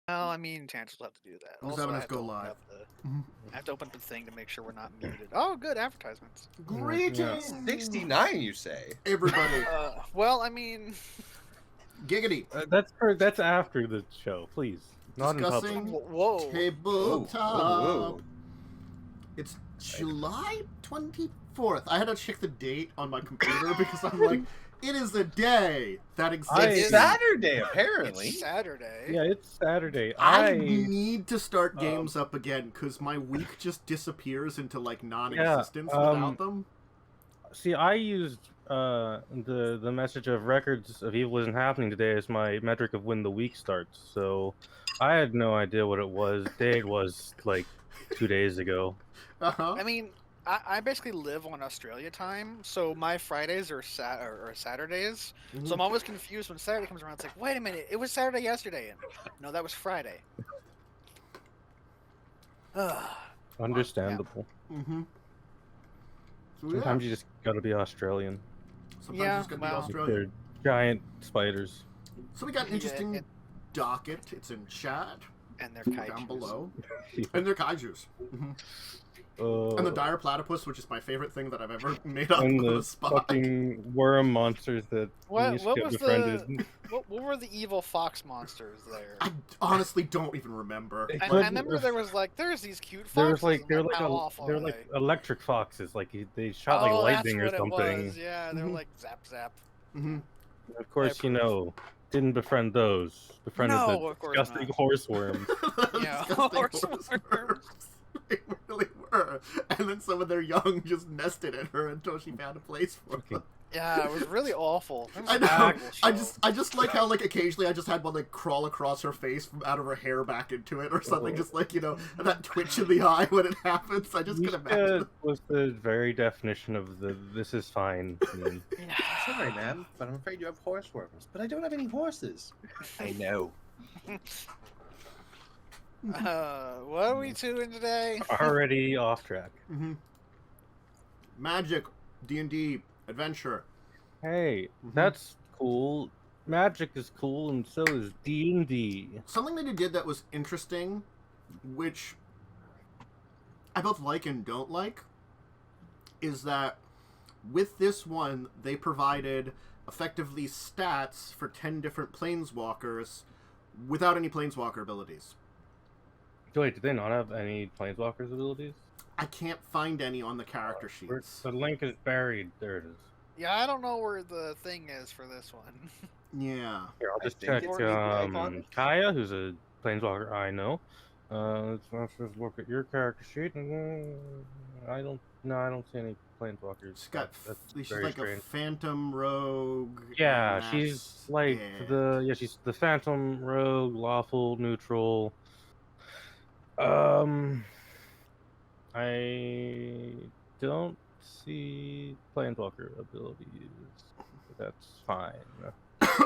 Well, I mean, chances will have to do that. I'm just Also, having I us have go to open live. up I have to open up the thing to make sure we're not muted. Oh, good advertisements. Greetings, 69, you say? everybody. Well, I mean, Giggity. That's after the show, please. Not in public. Discussing whoa. Tabletop. It's July 24th. I had to check the date on my computer because I'm like, it is a day that exists. It's Saturday, apparently. It's Saturday. Yeah, it's Saturday. I need to start games up again because my week just disappears into like non-existence without them. See, I used the message of records of evil isn't happening today as my metric of when the week starts. So I had no idea what it was. Day it was like 2 days ago. I mean, I basically live on Australia time, so my Fridays are Saturdays. So I'm always confused when Saturday comes around. It's like, wait a minute, it was Saturday yesterday, and no, that was Friday. Understandable. Yeah. So, Sometimes you just gotta be Australian. Sometimes you just gotta be Australian. They're giant spiders. So we got an interesting docket. It's in chat. And they're kaijus. Down below. And they're kaijus. And the dire platypus, which is my favorite thing that I've ever made up on the spot. Fucking worm monsters that what were the evil fox monsters there? I honestly don't even remember. I remember there's these cute foxes. They're like electric foxes. Like they shot like lightning or something. It was. Yeah, they were like zap zap. Of course, didn't befriend those. Befriended the disgusting horseworms. Yeah, horseworms. They really were. And then some of their young just nested in her until she found a place for them. Yeah, it was really awful. I know. I just like how like occasionally I just had one like crawl across her face from out of her hair back into it or something. Just like that twitch in the eye when it happens. I just can imagine. Was the very definition of the "this is fine." Sorry, man, but I'm afraid you have horseworms. But I don't have any horses. I know. What are we doing today? Already off track. Magic, D&D, adventure. Hey, that's cool. Magic is cool, and so is D&D. Something that they did that was interesting, which I both like and don't like, is that with this one, they provided effectively stats for 10 different planeswalkers without any planeswalker abilities. Wait, do they not have any planeswalkers abilities? I can't find any on the character sheets. The link is buried. There it is. Yeah, I don't know where the thing is for this one. Yeah. Here, I'll just check Kaya, who's a planeswalker I know. Let's just look at your character sheet. I don't see any planeswalkers. She's like a phantom rogue. Yeah, she's like she's the phantom rogue, lawful, neutral. I don't see planeswalker abilities. That's fine.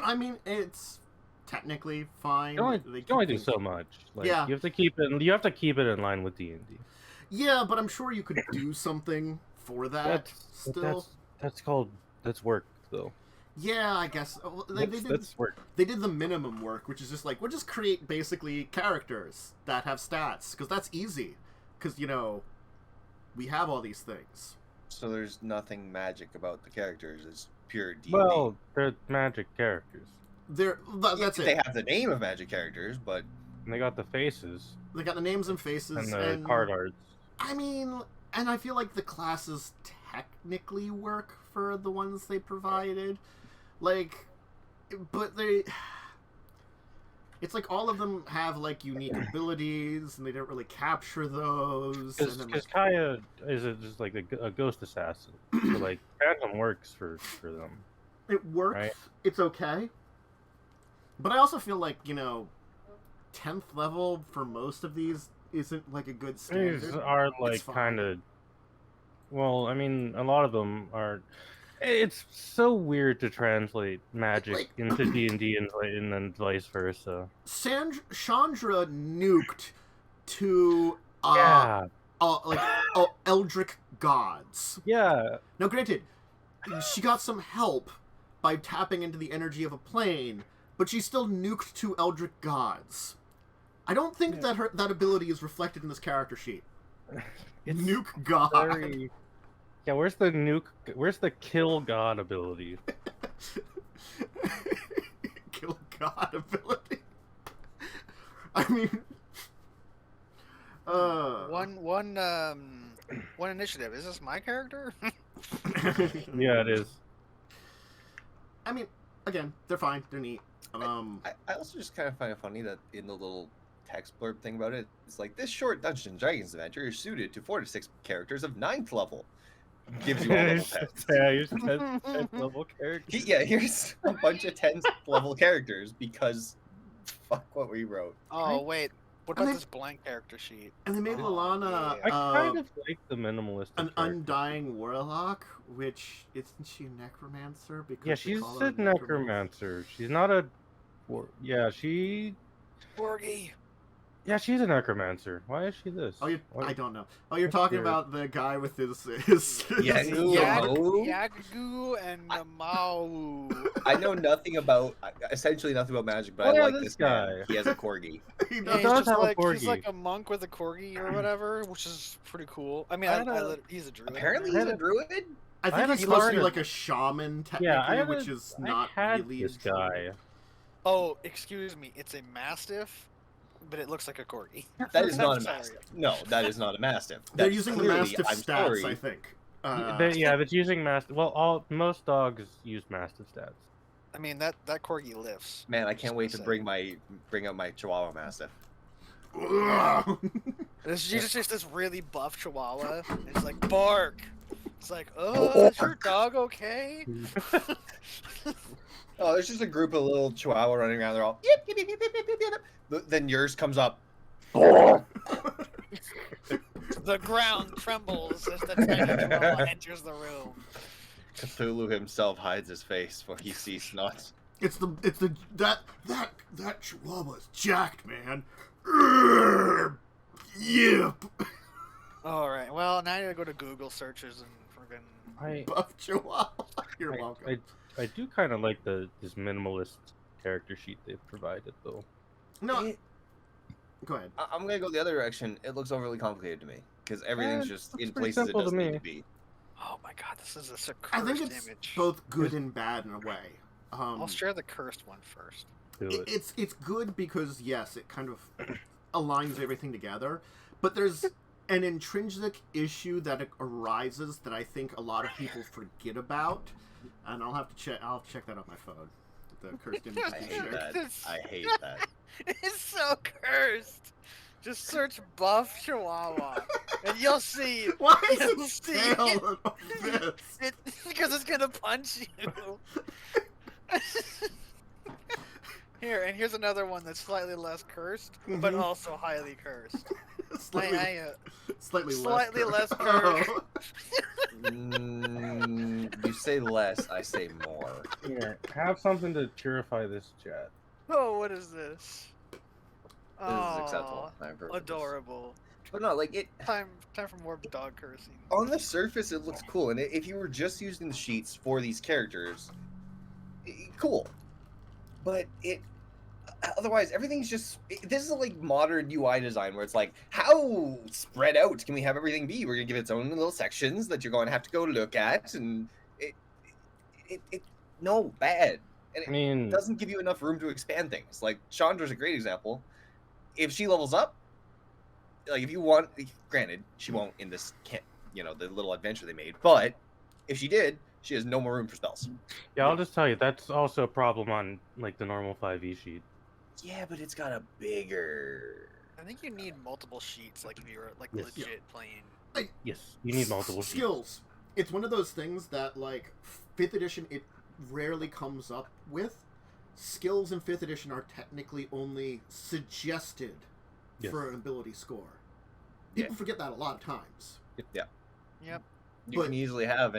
I mean, it's technically fine. You only do so much. Like, you have to keep it. You have to keep it in line with D&D. Yeah, but I'm sure you could do something for that. That's work though. Yeah, I guess that's work. They did the minimum work, which is just like we'll just create basically characters that have stats because that's easy. Because we have all these things. So there's nothing magic about the characters. It's pure D&D. Well, they're magic characters. That's it. They have the name of magic characters, but and they got the faces. They got the names and faces and the card arts. I mean, and I feel like the classes technically work for the ones they provided. Like, but it's like all of them have like unique abilities, and they don't really capture those. Because Kaya is just like a ghost assassin, so like Phantom works for them. It works. Right? It's okay. But I also feel like 10th level for most of these isn't like a good standard. These are like kind of. Well, I mean, a lot of them are. It's so weird to translate magic into D&D and then vice versa. Chandra nuked to eldritch gods. Yeah. Now, granted, she got some help by tapping into the energy of a plane, but she still nuked two eldritch gods. I don't think that that ability is reflected in this character sheet. It's Nuke God. very... Yeah, where's the nuke? Where's the kill god ability? Kill God ability. I mean, one initiative. Is this my character? Yeah, it is. I mean, again, they're fine. They're neat. I also just kind of find it funny that in the little text blurb thing about it, it's like, this short Dungeons & Dragons adventure is suited to 4 to 6 characters of 9th level. Gives you all level 10s. Yeah, here's 10th level characters. Yeah, here's a bunch of 10th level characters because fuck what we wrote. Oh, wait. What about this blank character sheet? And they made Lana I kind of like the minimalist. an undying warlock, which isn't she necromancer? Because Yeah, they she's call her a necromancer. She's not a... Yeah, Borgie. Yeah, she's a necromancer. Why is she this? Oh, What- I don't know. Oh, you're talking Weird. about the guy with his Yeah, Yagagu and Mau. I know nothing about, essentially nothing about magic, but Oh, I yeah, like this this guy. man. He has a corgi. He Yeah, does. he's does just have a like he's corgi. like a monk with a corgi or whatever, which is pretty cool. I mean, he's a druid. Apparently I he's a druid? I think had he's a supposed to be card- like a shaman, technically, Yeah, I which is I not had really this a druid. guy. Oh, excuse me. It's a mastiff, but it looks like a corgi. That is not a I'm sorry. mastiff. No, that is not a mastiff. They're That's using the clearly, mastiff I'm stats, sorry. I think. That's using mastiff. Well, most dogs use mastiff stats. I mean, that corgi lifts. Man, I can't wait to Say. bring out my Chihuahua Mastiff. It's just this really buff chihuahua. And it's like, bark. It's like, oh, is your dog okay? Oh, there's just a group of little Chihuahua running around. They're all yip, yip, yip, yip, yip, yip, yip. Then yours comes up. The ground trembles as the tiny chihuahua enters the room. Cthulhu himself hides his face for he sees snots. It's that chihuahua's jacked, man. Yep. All right. Well, now I gotta go to Google searches and friggin'. Buff chihuahua. You're welcome. I do kind of like this minimalist character sheet they've provided, though. No. Go ahead. I'm gonna go the other direction. It looks overly complicated to me because everything's just looks in pretty places it simple to doesn't need me. to be. Oh my god, this is a I cursed think it's image. both good and bad in a way. I'll share the cursed one first. Do it. It's good because yes, it kind of aligns everything together, but there's an intrinsic issue that arises that I think a lot of people forget about, and I'll have to check that on my phone. The cursed image. I hate that. I hate that. It's so cursed. Just search buff chihuahua, and you'll see. Why is You'll it see scale of this? because it's gonna punch you. Here's another one that's slightly less cursed, but Mhm. also highly cursed. Slightly Slightly less less cursed. cursed. You say less, I say more. Here, have something to purify this chat. Oh, what is this? This is acceptable. I approve of this. Adorable. But no, like it. Time for more dog cursing. On the surface, it looks cool, and if you were just using the sheets for these characters, cool. But otherwise, everything's just. This is like modern UI design where it's like, how spread out can we have everything be? We're gonna give its own little sections that you're going to have to go look at, and no bad. And I mean, it doesn't give you enough room to expand things. Like Chandra's a great example. If she levels up, like if you want, granted, she won't in this, the little adventure they made. But if she did, she has no more room for spells. yeah, I'll just tell you that's also a problem on like the normal 5e sheet. Yeah, but it's got a bigger. I think you need multiple sheets, like if you're like Yes. legit playing. Yes, you need multiple sheets. skills. It's one of those things that like 5th edition it rarely comes up with. Skills in 5th edition are technically only suggested Yes. for an ability score. People forget that a lot of times. Yep. You But- can easily have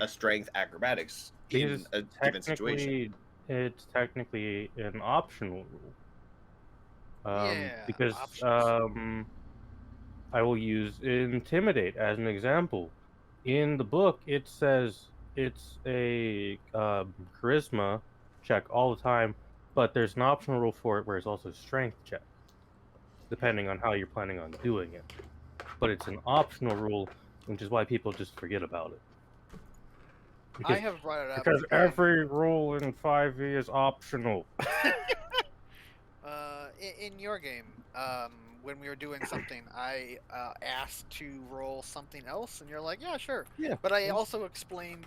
a strength acrobatics in Because a given situation. It's technically an optional rule. Yeah, Because options. I will use intimidate as an example. In the book, it says it's a charisma check all the time, but there's an optional rule for it where it's also strength check. depending on how you're planning on doing it. But it's an optional rule, which is why people just forget about it. I have brought it up. Because every rule in 5e is optional. In your game, when we were doing something, I asked to roll something else, and you're like, yeah, sure. Yeah. But I also explained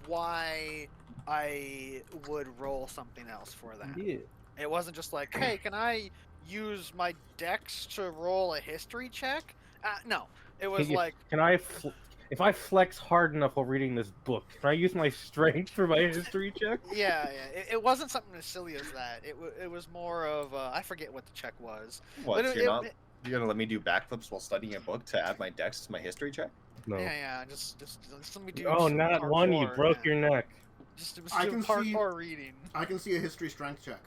why I would roll something else for that. Yeah. It wasn't just like, hey, can I use my dex to roll a history check? No. It was like... Can I... If I flex hard enough while reading this book, can I use my strength for my history check? Yeah. It wasn't something as silly as that. It was more of... I forget what the check was. What, But you're gonna let me do backflips while studying a book to add my dex to my history check? No. Yeah, just let me do Oh, some not one, you parkour, broke man. your neck. Just I do can parkour reading. I can see a history strength check.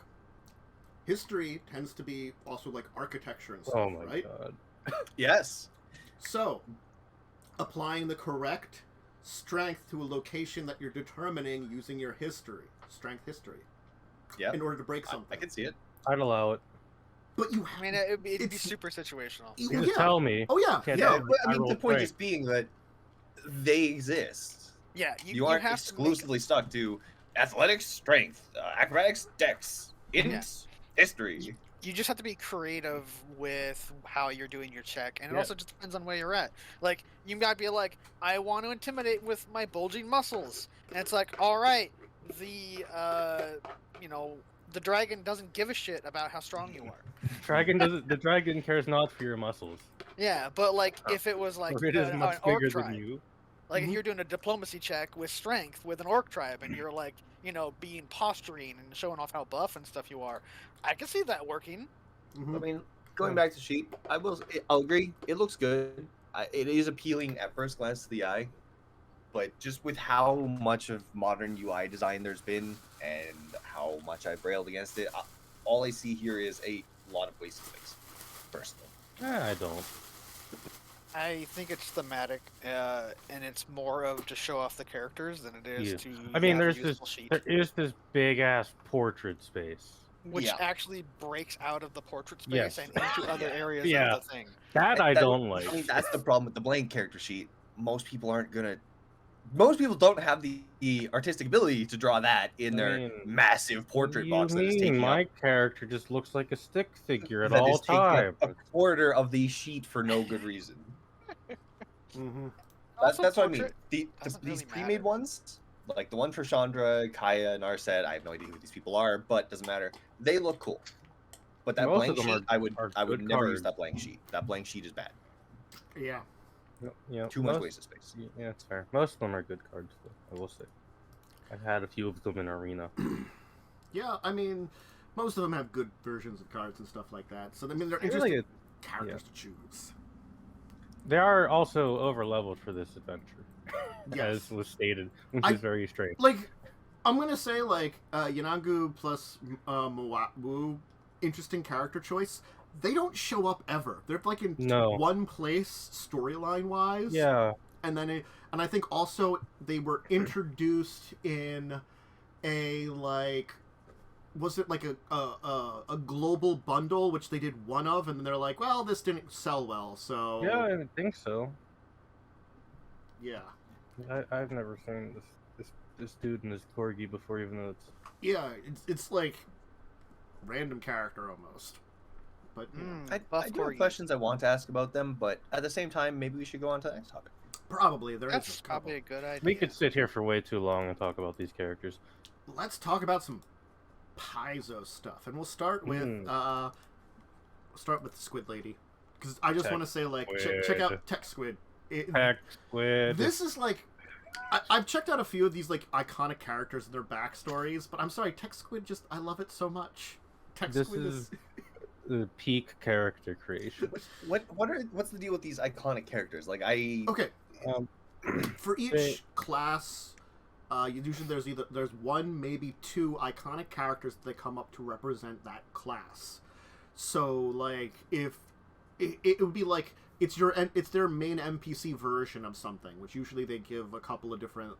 History tends to be also like architecture and stuff, Oh my right? god. Yes. So, applying the correct strength to a location that you're determining using your strength history, Yeah. in order to break something. I can see it. I'd allow it. But you I mean, it'd be it's- super situational. You, You just tell me. Oh yeah. Can't Yeah, do it. but I mean, roll the point strength. just being that they exist. Yeah, You aren't have exclusively stuck to athletics, strength, acrobatics, dex, int, Yeah. history. you just have to be creative with how you're doing your check, and it Yeah. also just depends on where you're at. Like, you might be like, I want to intimidate with my bulging muscles, and it's like, all right, the the dragon doesn't give a shit about how strong you are. The dragon cares not for your muscles. Yeah, but like if it was like Or it is an much orc bigger tribe, than you. like if you're doing a diplomacy check with strength with an orc tribe, and you're like, being posturing and showing off how buff and stuff you are, I can see that working. Mhm. I mean, going back to sheet, I'll agree. It looks good. It is appealing at first glance to the eye, but just with how much of modern UI design there's been and how much I've railed against it, all I see here is a lot of wasted space. Personally, I don't. I think it's thematic, and it's more of to show off the characters than it is Yeah. to. I mean, have a there useful sheet, is this big ass portrait space. which Yeah. actually breaks out of the portrait space Yes. and into other areas Yeah. of the thing. That I don't like. I mean, that's the problem with the blank character sheet. Most people don't have the artistic ability to draw that in their mean, massive portrait you box that is taking my up, character just looks like a stick figure at that all is taking up times. a quarter of the sheet for no good reason. Mhm. Also, That's what I mean. portrait These doesn't really pre-made matter. ones, like the one for Chandra, Kaya, Narset, I have no idea who these people are, but doesn't matter. They look cool. But that Most of blank them sheet, are I would good never use cards. that blank sheet. That blank sheet is bad. Yeah. Yeah, Too much wasted space. Yeah, it's fair. Most of them are good cards, though, I will say. I've had a few of them in Arena. Yeah, I mean, most of them have good versions of cards and stuff like that. So I mean, they're Really, interesting characters to choose. they are also over-leveled for this adventure, Yes. as was stated, which I- is very strange. Like, I'm gonna say Yanangu plus Mowawu, interesting character choice. They don't show up ever. They're like in No. one place storyline wise. Yeah, And then I think also they were introduced in a was it like a global bundle, which they did one of, and then they're like, well, this didn't sell well, so yeah, I think so. yeah. I've never seen this dude and his corgi before, even though it's... Yeah, it's like random character almost. But you know, Buff I do have corgis. questions I want to ask about them, but at the same time, maybe we should go on to the next topic. probably there is That's a couple. probably a good idea. We could sit here for way too long and talk about these characters. Let's talk about some Paizo stuff, and we'll start with the Squid Lady, because I just Tech want to say check Squid. out Tech Squid. Heck, Squid. This is I've checked out a few of these iconic characters and their backstories, but I'm sorry, Tech Squid I love it so much. Tech This Squid is the peak character creation. What's the deal with these iconic characters? Like okay. Um, For each they- class, usually there's one, maybe two iconic characters that come up to represent that class. So if it would be it's their main NPC version of something, which usually they give a couple of different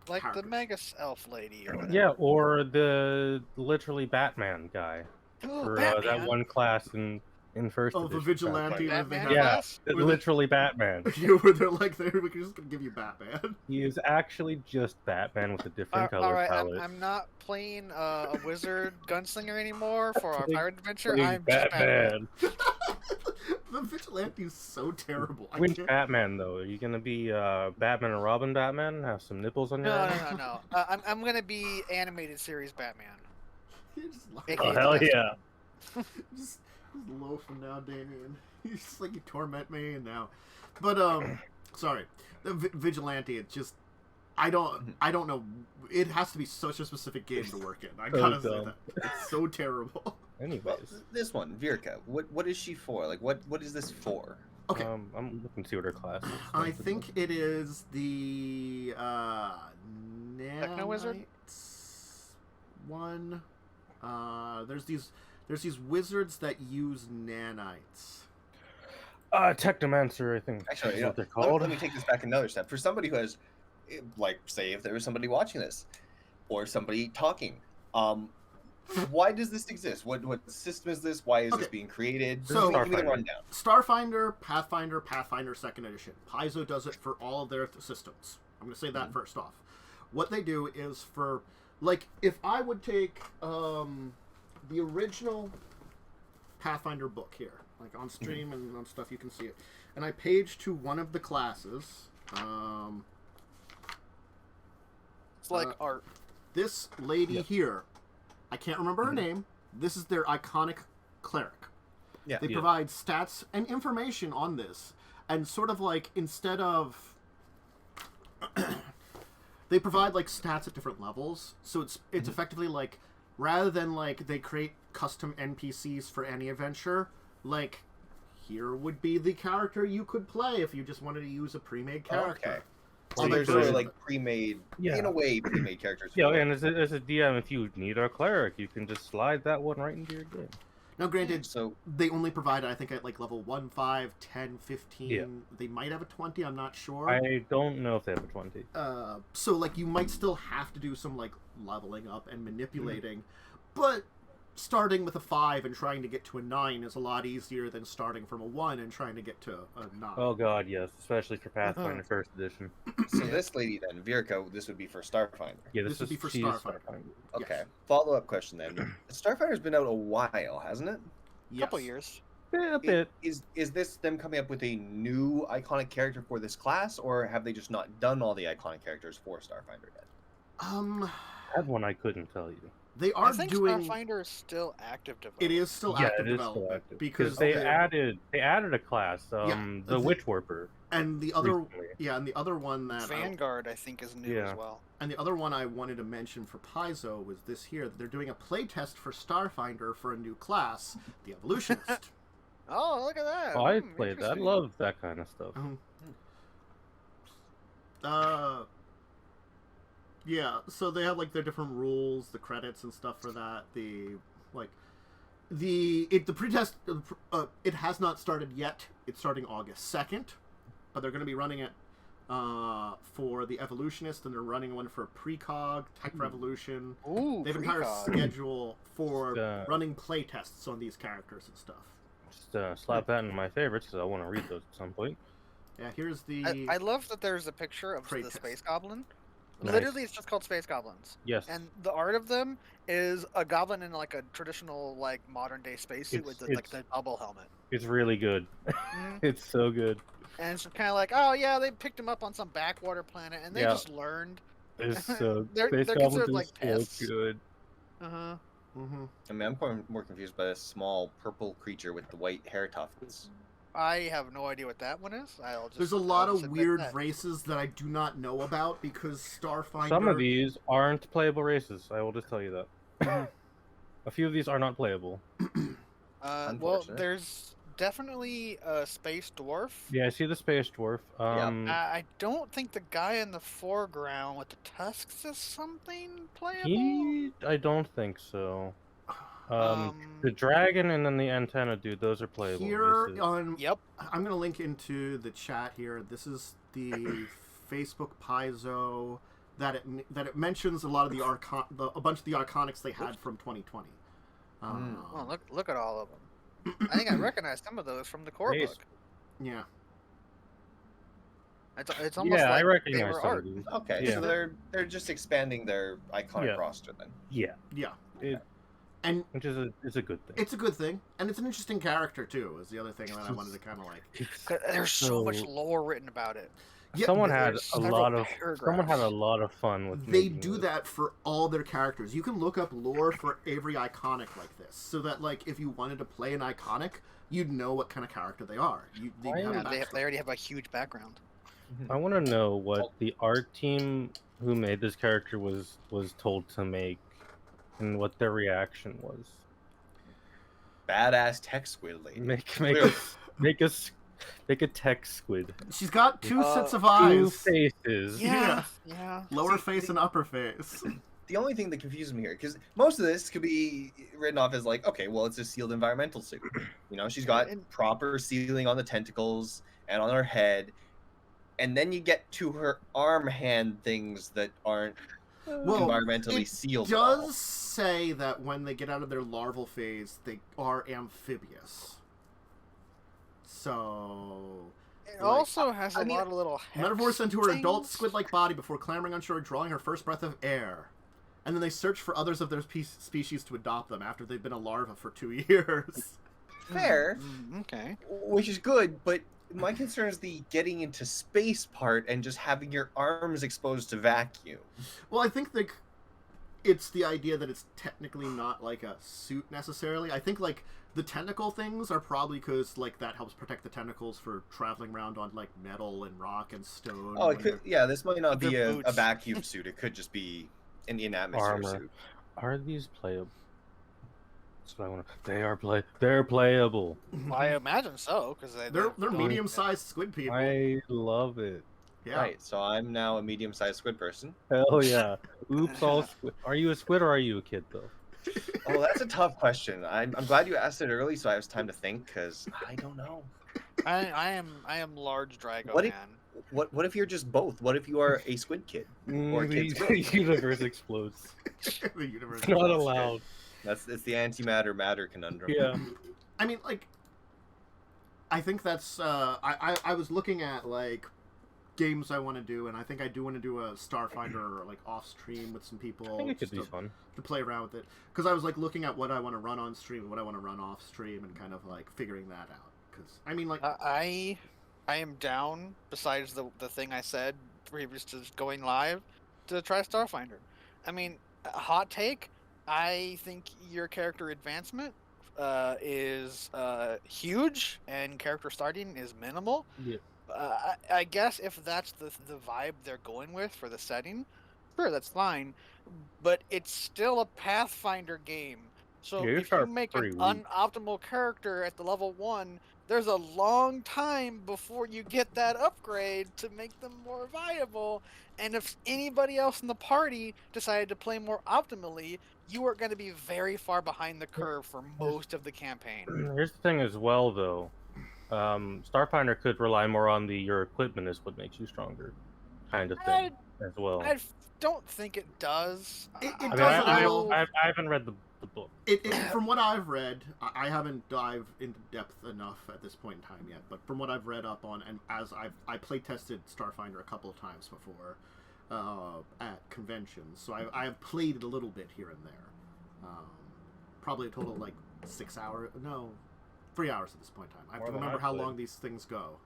like characters. the Mega Elf lady or whatever. Yeah, or the literally Batman guy. Oh, For Batman. that one class in in first Oh, the edition. vigilante. where they Batman have- Yeah, class? Were they- literally Batman. where they're like, we're just gonna give you Batman. He is actually just Batman with a different color All right, palette. I'm not playing a wizard gunslinger anymore for our Playing- pirate adventure. Playing I'm just Batman. The vigilante is so terrible. I Which can't- Batman though? Are you gonna be Batman and Robin Batman? Have some nipples on your No, arm? no. I'm gonna be animated series Batman. You're just Okay. Oh the hell best. yeah! just loafing now, Damien. You just like you torment me and now, but sorry, the vigilante. It's just I don't know. It has to be such a specific game to work in. I gotta say dumb. that it's so terrible. Well, Anyways, this one, Virka, what is she for? Like, what is this for? Okay, I'm looking to see what her class is. I think it is the Techno wizard? nanites one. There's these wizards that use nanites. Technomancer, I think. Actually, is you know, what they're let, called. let me take this back another step. For somebody who has, like, say, if there was somebody watching this, or somebody talking, why does this exist? What system is this? Why is this Okay. being created? So- Give me the Starfinder. rundown. Starfinder, Pathfinder, Pathfinder 2nd Edition. Paizo does it for all of their systems. I'm going to say that first off. What they do is for, like, if I would take the original Pathfinder book here, like on stream and on stuff, you can see it, and I page to one of the classes, It's like Uh, art. this lady Yep. here, I can't remember her name. This is their iconic cleric. Yeah. They Yeah. provide stats and information on this, and sort of like instead of they provide like stats at different levels, so it's effectively like rather than like they create custom NPCs for any adventure, like here would be the character you could play if you just wanted to use a pre-made character. Okay. Or So they there's could- sort of like pre-made, Yeah. in a way, pre-made characters. Yeah, for it. and as a DM, if you need a cleric, you can just slide that one right into your game. Now, granted, So they only provide it, I think, at like level 1, 5, 10, 15. Yeah. They might have a 20, I'm not sure. I don't know if they have a 20. So like you might still have to do some like leveling up and manipulating, but starting with a 5 and trying to get to a 9 is a lot easier than starting from a 1 and trying to get to a 9. Oh god, yes, especially for Pathfinder First Edition. so this lady then, Virka, this would be for Starfinder. Yeah, This would be for she's Starfinder. Okay. Yes. Follow-up question then. Starfinder's been out a while, hasn't it? Yes. Couple years. Yeah, a bit. Is this them coming up with a new iconic character for this class, or have they just not done all the iconic characters for Starfinder yet? That one I couldn't tell you. They I are think doing. Starfinder is still active development. It is still Yeah, active it is still development active. because they okay, added a class, the the- Witch Warper. and the other recently. and the other one that Vanguard, I think, is new Yeah. as well. and the other one I wanted to mention for Paizo was this here. They're doing a playtest for Starfinder for a new class, the Evolutionist. Oh, look at that. Oh, I Hmm, played that. I interesting. love that kind of stuff. Yeah, so they have like their different rules, the credits and stuff for that. The pretest it has not started yet. It's starting August 2nd, but they're going to be running it for the Evolutionist, and they're running one for Precog, Tech Revolution. Ooh, They have an entire precog. schedule for Just, running playtests on these characters and stuff. Just slap that in my favorites because I want to read those at some point. Yeah, here's the I love that there's a picture of the Playtest. Space Goblin. Nice. Literally, it's just called Space Goblins. Yes. And the art of them is a goblin in like a traditional, like modern day spacesuit with like the double helmet. It's really good. Mhm. It's so good. And it's kind of like, oh yeah, they picked him up on some backwater planet, and they Yeah. just learned. It's so They're Space considered, Goblins like, is pests. so good. Uh huh. Mhm. I mean, I'm more confused by this small purple creature with the white hair tufts. I have no idea what that one is. I'll just. There's a lot I'll of just admit weird that. races that I do not know about because Starfinder. Some of these aren't playable races. I will just tell you that. A few of these are not playable. Well, Unfortunate. there's definitely a space dwarf. Yeah, I see the space dwarf. I don't think the guy in the foreground with the tusks is something playable. I don't think so. The dragon and then the antenna dude, those are playable. Here races. on, Yep. I'm gonna link into the chat here. This is the Facebook Paizo that it mentions a lot of a bunch of the iconics they had from 2020. Oh, look at all of them. I think I recognize some of those from the core Nice. book. Yeah. It's almost Yeah, I like they recognize were some art. of these. Okay, Yeah. so they're just expanding their iconic Yeah. roster then. Yeah, Yeah. It- And which is a good thing. it's a good thing, and it's an interesting character too. Is the other thing that I wanted to kind of like. There's so much lore wwritten about it. Yeah, someone had there's a several lot of paragraphs. fun with. They making do this. that for all their characters. You can look up lore for every iconic like this, so that like if you wanted to play an iconic, you'd know what kind of character they are. They'd have a Yeah, backstory. they already have a huge background. I want to know what the art team who made this character was told to make, and what their reaction was. Badass tech squid lady. Make a tech squid. She's got two sets of Two eyes, faces. Yeah, yeah. lower See, face and upper face. The only thing that confuses me here, because most of this could be written off as like, okay, well, it's a sealed environmental suit. You know, she's got proper sealing on the tentacles and on her head, and then you get to her arm hand things that aren't environmentally sealed. It does say that when they get out of their larval phase, they are amphibious. So It also has a lot of little hex metaphors sent to her adult things. squid-like body before clambering on shore, drawing her first breath of air. And then they search for others of their species to adopt them after they've been a larva for 2 years. Fair, Okay. which is good, but my concern is the getting into space part and just having your arms exposed to vacuum. Well, I think like it's the idea that it's technically not like a suit necessarily. I think like the tentacle things are probably because like that helps protect the tentacles for traveling around on like metal and rock and stone. Oh, when it could, they're- yeah, this might not be They're a boots. vacuum suit. It could just be an in-atmosphere Armor. suit. Are these playable? That's what I want to. They're playable. I imagine so, because They're medium-sized squid people. I love it. Yeah. Right, so I'm now a medium-sized squid person. Hell yeah. Oops, all squid. Are you a squid or are you a kid though? Oh, that's a tough question. I'm glad you asked it early, so I have time to think, because I don't know. I am large Drago What if- man. What if you're just both? What if you are a squid kid? Or a kid The squid? universe explodes. The universe It's not is- allowed. It's the antimatter matter conundrum. Yeah. I mean, like, I think that's. I was looking at like games I want to do, and I think I do want to do a Starfinder like off stream with some people. I think it could just be to, fun. to play around with it, because I was like looking at what I want to run on stream and what I want to run off stream, and kind of like figuring that out. Because I mean, like, I am down. Besides the thing I said previous to going live, to try Starfinder. I mean, a hot take. I think your character advancement is huge, and character starting is minimal. Yeah. I guess if that's the vibe they're going with for the setting, sure, that's fine. But it's still a Pathfinder game. So Yeah, you if you start make pretty an weak. unoptimal character at the level 1, there's a long time before you get that upgrade to make them more viable. And if anybody else in the party decided to play more optimally, you are going to be very far behind the curve for most of the campaign. Here's the thing as well, though. Starfinder could rely more on your equipment is what makes you stronger, kind of thing, as well. I don't think it does. It I mean, does a I little. I haven't read the book. From what I've read, I haven't dived into depth enough at this point in time yet. But from what I've read up on, and as I play tested Starfinder a couple of times before at conventions, so I have played it a little bit here and there. Probably a total of like 6 hours. No, 3 hours at this point in time. I have More to than remember I've how played. long these things go.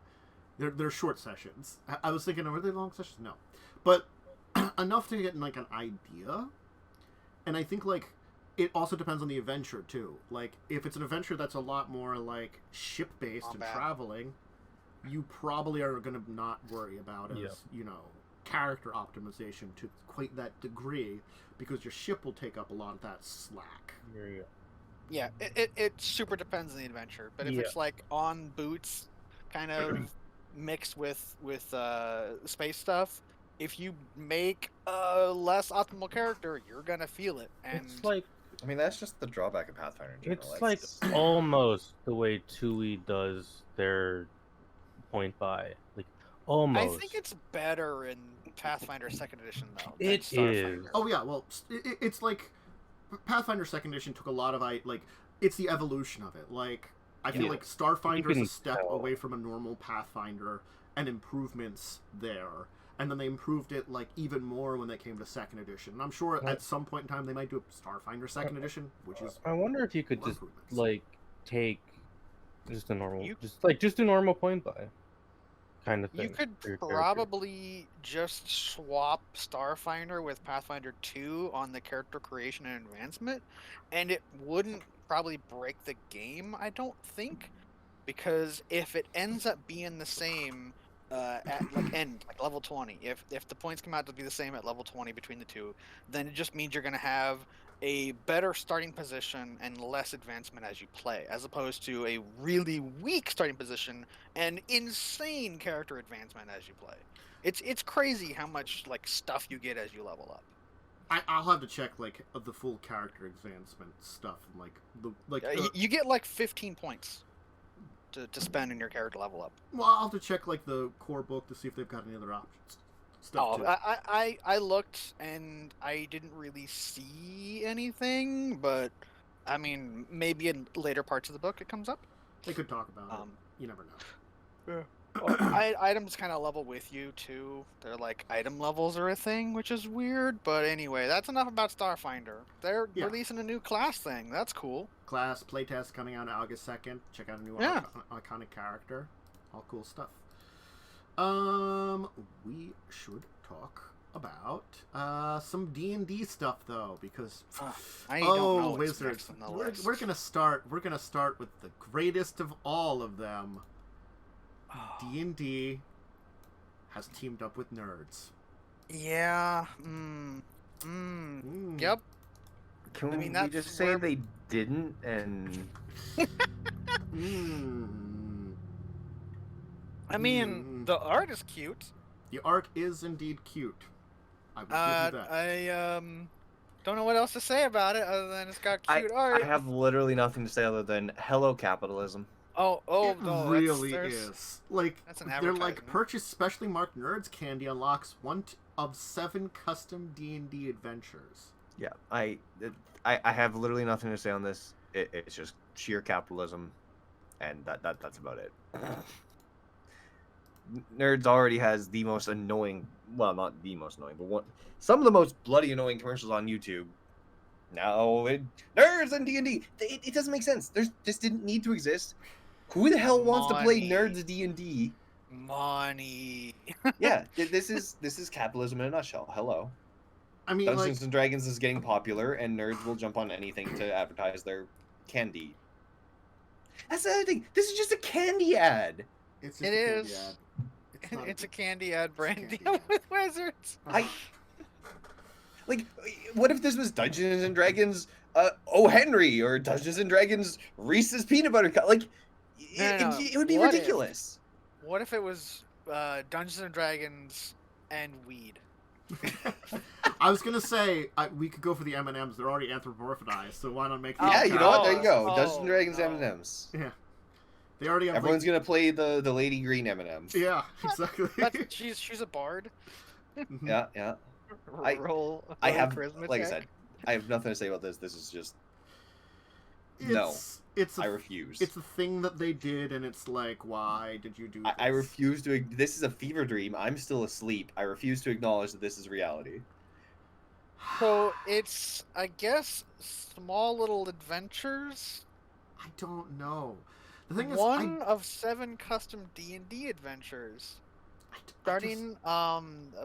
They're short sessions. I was thinking, were they long sessions? No, but enough to get like an idea. And I think like it also depends on the adventure too. Like if it's an adventure that's a lot more like ship based and Combat. traveling, you probably are going to not worry about as character optimization to quite that degree, because your ship will take up a lot of that slack. Yeah, it super depends on the adventure. But if Yeah. it's like on boots, kind of mixed with space stuff, if you make a less optimal character, you're gonna feel it. And It's like I mean, that's just the drawback of Pathfinder in general. it's like almost the way TUI does their point buy, like almost. I think it's better in Pathfinder Second Edition though. than It Starfinder. is. Oh yeah, well, it's like Pathfinder Second Edition took a lot of it's the evolution of it. Like I feel Yeah. like Starfinder is a can step tell. away from a normal Pathfinder, and improvements there. And then they improved it like even more when they came to second edition. And I'm sure Right. at some point in time they might do a Starfinder second edition, which is I wonder if you could more just improvements. like take just a normal, You- just do normal point buy kind of thing. You could for your character. probably just swap Starfinder with Pathfinder 2 on the character creation and advancement, and it wouldn't probably break the game, I don't think, because if it ends up being the same at like level 20, if the points come out to be the same at level 20 between the two, then it just means you're going to have a better starting position and less advancement as you play, as opposed to a really weak starting position and insane character advancement as you play. It's crazy how much like stuff you get as you level up. I'll have to check like the full character advancement stuff and You get like 15 points to spend in your character level up. well, I'll have to check like the core book to see if they've got any other options. Stuff too. I looked and I didn't really see anything, but I mean maybe in later parts of the book it comes up. They could talk about it. You never know. Items kind of level with you too. They're like item levels are a thing, which is weird. But anyway, that's enough about Starfinder. They're Yeah. releasing a new class thing. That's cool. Class playtest coming out August 2nd. Check out a new Yeah. iconic character. All cool stuff. We should talk about some D&D stuff though, because I don't know what's Wizards, next on the list. we're gonna start with the greatest of all of them. D&D has teamed up with nerds. Yeah. Yep. Can I mean, we that's just say where- they didn't and I mean, the art is cute. The art is indeed cute. I will give you that. I don't know what else to say about it other than it's got cute art. I have literally nothing to say other than hello capitalism. It no, really there's- is. Like, that's an they're like, advertisement. purchase specially marked Nerds candy unlocks one of 7 custom D&D adventures. Yeah, I have literally nothing to say on this. It's just sheer capitalism, and that's about it. Nerds already has the most annoying, well, not the most annoying, but some of the most bloody annoying commercials on YouTube. Now, Nerds and D&D. It doesn't make sense. This didn't need to exist. Who the hell wants to play Money. Nerds D&D? Money. Yeah, this is capitalism in a nutshell. Hello. I mean, Dungeons and Dragons is getting popular, and nerds will jump on anything to advertise their candy. That's the other thing. This is just a candy ad. it's It just a candy is. ad. Not It's a candy ad brand candy deal ad. with Wizards. Like, what if this was Dungeons and Dragons O. Henry or Dungeons and Dragons Reese's Peanut Butter Cup? Like, No. it would be What if? ridiculous. What if it was Dungeons and Dragons and weed? I was gonna say we could go for the M&Ms. They're already anthropomorphized, so why not make? Oh, Yeah, you know what? There you go. oh, Dungeons and Dragons no. M&Ms. Yeah, they already have. Everyone's gonna play the Lady Green M&Ms. Yeah, exactly. She's a bard. Mhm. Yeah. I Roll have, charisma like I check. said, I have nothing to say about this. This is just It's I a, refuse. it's a thing that they did, and it's like, why did you do? I this? refuse to. This is a fever dream. I'm still asleep. I refuse to acknowledge that this is reality. So it's, I guess, small little adventures. I don't know. The thing is, One of 7 custom D&D adventures. Starting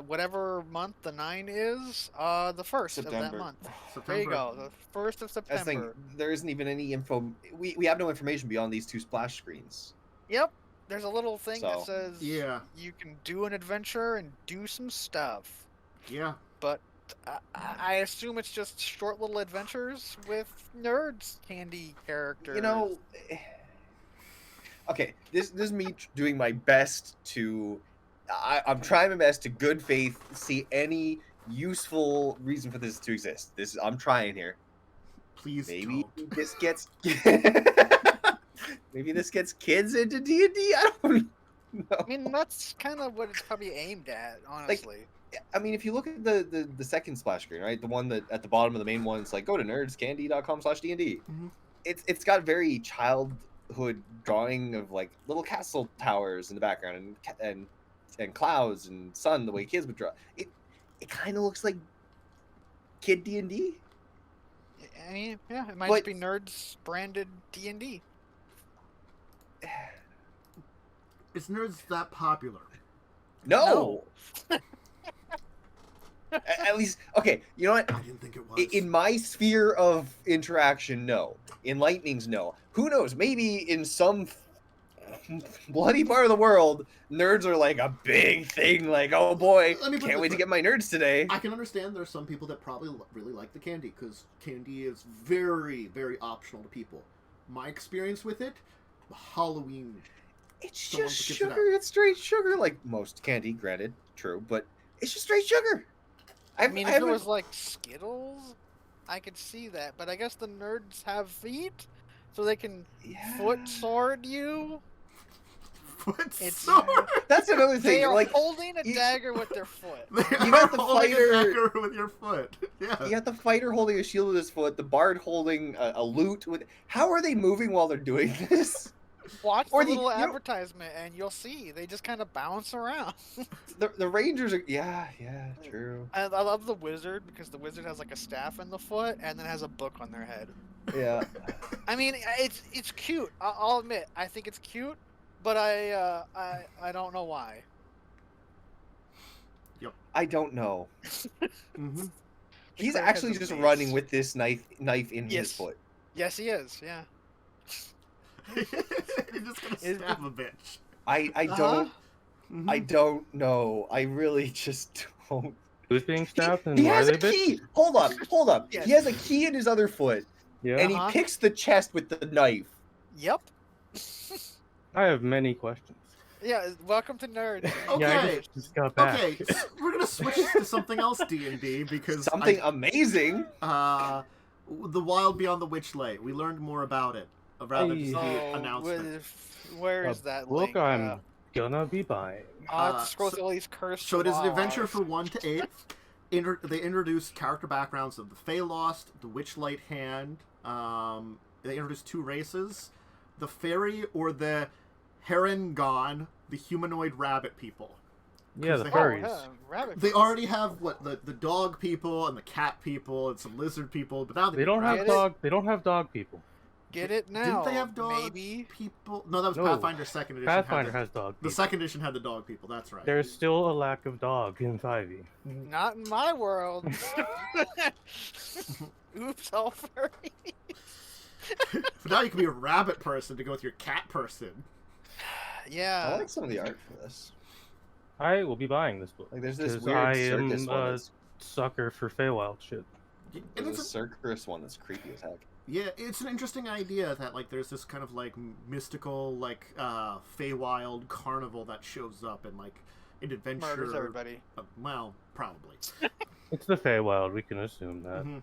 whatever month the 9 is, the 1st of that September. month. September. There you go, the 1st of That's the thing. September. There isn't even any info. We have no information beyond these 2 splash screens. Yep, there's a little thing that So, says yeah. you can do an adventure and do some stuff. Yeah. But I assume it's just short little adventures with nerds candy characters. You know. Okay, this is me doing my best to. I'm trying my best to good faith see any useful reason for this to exist. I'm trying here. Please Maybe don't. this gets. Maybe this gets kids into D&D. I don't know. I mean, that's kind of what it's probably aimed at, honestly. I mean, if you look at the second splash screen, right, the one that at the bottom of the main one, it's like go to nerdscandy.com/D&D. Mhm. It's got very child childhood drawing of like little castle towers in the background and clouds and sun, the way kids would draw. It kind of looks like kid D&D. I mean, yeah, it might But- just be nerds branded D&D. Is Nerds that popular? No. At least, okay. You know what? I didn't think it was. In my sphere of interaction, no. In Lightning's, no. Who knows? Maybe in some bloody part of the world, nerds are like a big thing. Like, oh boy, Let me put can't it wait to this get my nerds today. I can understand there's some people that probably really like the candy, because candy is very, very optional to people. My experience with it, Halloween. It's Someone just gets it out. sugar. It's straight sugar. Like most candy, granted, true, but it's just straight sugar. I mean, if it haven't- was like Skittles, I could see that. But I guess the nerds have feet, so they can foot sword you. Foot It's- sword. That's another They thing. are Like, holding a you- dagger with their foot. They You got are the holding a fighter- dagger with your foot. Yeah. you got the fighter holding a shield with his foot, the bard holding a lute with. How are they moving while they're doing this? Watch Or the the- little you know- advertisement, and you'll see they just kind of bounce around. The Rangers are. Yeah, true. I love the wizard because the wizard has like a staff in the foot and then has a book on their head. Yeah. I mean, it's cute. I'll admit, I think it's cute, but I don't know why. I don't know. Mm-hmm. He's Trevor actually has a just face. running with this knife in his Yes. foot. Yes, he is. Yeah. You're just gonna Is- stab a bitch. I Uh-huh. don't Mhm. I don't know. I really just don't. Who's being stabbed and He why are has they a bit? key. Hold up. Yes. He has a key in his other foot, Yeah, and he Uh-huh. picks the chest with the knife. Yep. I have many questions. Yeah. Welcome to Nerd. Yeah, I Okay. just got back. Okay, we're gonna switch to something else D&D because Something amazing. The Wild Beyond the Witchlight. We learned more about it rather than just the Oh, announcement. where A is that book link? I'm gonna be buying. I'll have to scroll so- through all these cursed. So it is an adventure laws. for 1 to 8th. They introduced character backgrounds of the Fey Lost, the Witchlight Hand. They introduced 2 races: the fairy or the Herengon, the humanoid rabbit people. Yeah, the they- Oh, furries. yeah, rabbit. They already have the dog people and the cat people and some lizard people, but now They don't have Get it? dog. They don't have dog people. Get it now? Didn't they have dog Maybe. people? No, that was No. Pathfinder Second Edition. Pathfinder had has dog the people. second edition had the dog people. That's right. There's still a lack of dog in 5e. Not in my world. Oops, all furry. But now you can be a rabbit person to go with your cat person. I Yeah. like some of the art for this. I will be buying this book Like there's this 'cause weird I circus am one. a That's, sucker for Feywild shit. And there's it's a circus one that's creepy as heck. Yeah, it's an interesting idea that like there's this kind of like mystical like Feywild carnival that shows up and like an adventure. Murders everybody. Well, probably. It's the Feywild. We can assume that. Mhm.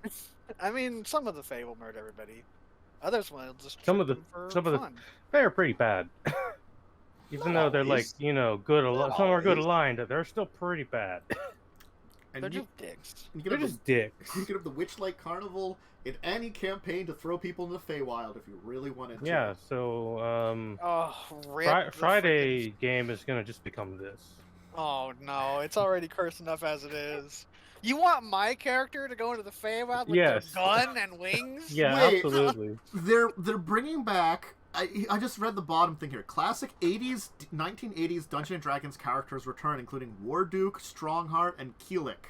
I mean, some of the Fae will murder everybody. Others will just Some trick of the- them for some of the- fun. They are pretty bad. Even though they're like, always. good. Not Some are good always. aligned. They're still pretty bad. And They're you, just dicks. you They're can have just dicks. the, you can have the Witchlight Carnival in any campaign to throw people into the Feywild if you really wanted to. Yeah. So Oh, rip the Friday game is gonna just become this. Oh no, it's already cursed enough as it is. You want my character to go into the Feywild with Yes. their gun and wings? Yeah, Wait. absolutely. They're bringing back. I just read the bottom thing here. Classic 1980s Dungeons and Dragons characters return, including Warduke, Strongheart, and Keelik.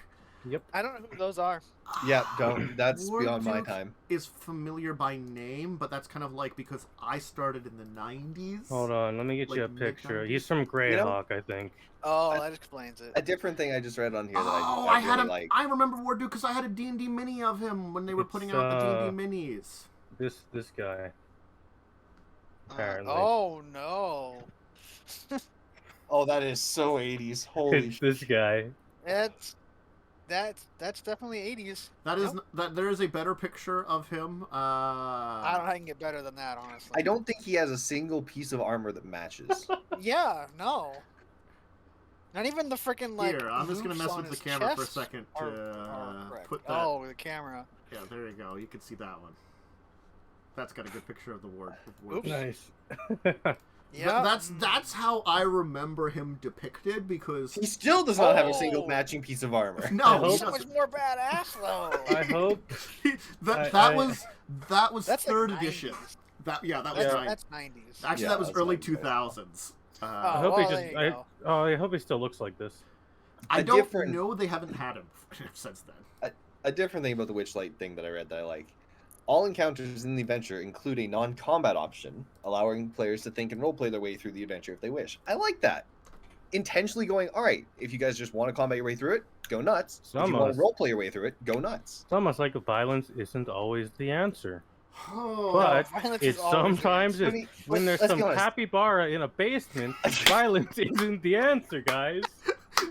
I don't know who those are. Yeah, don't. That's beyond my Warduke time. Is familiar by name, but that's kind of like because I started in the 90s. Hold on, let me get you a Like picture. mid-90s? He's from Greyhawk, I think. Oh, that explains it. A different thing I just read on here that Oh, I I had really him. like. I remember Warduke because I had a D&D mini of him when they were It's, putting out the D&D minis. This guy. Apparently. Oh no. Oh, that is so 80s. Holy It's this guy. That's definitely 80s. That is Nope. that. There is a better picture of him. I don't know how you can get better than that, honestly. I don't think he has a single piece of armor that matches. Yeah, no. Not even the freaking like. Here, I'm just gonna loops mess on with the his camera for a chest second to are correct. put that. Oh, the camera. Yeah, there you go. You can see that one. That's got a good picture of the ward. Oops. Nice. Yeah. That's how I remember him depicted, because He still does not have a single Oh. matching piece of armor. no, He's he so much doesn't. more badass though. I hope. that was That's like third 90s. edition. That was That's, right. that's 90s. Actually, Yeah, that was that's early 90s. 2000s. I Oh, hope well, he there you just. go. I hope he still looks like this. I a don't different- know. They haven't had him since then. A different thing about the Witchlight thing that I read that I like. All encounters in the adventure include a non-combat option, allowing players to think and roleplay their way through the adventure if they wish. I like that. Intentionally going, all right, if you guys just want to combat your way through it, go nuts. If you want Almost. to roleplay your way through it, go nuts. It's almost like violence isn't always the answer. Oh, But violence it is always the sometimes answer. is. I mean, When there's let's some be honest. capybara in a basement, violence isn't the answer, guys.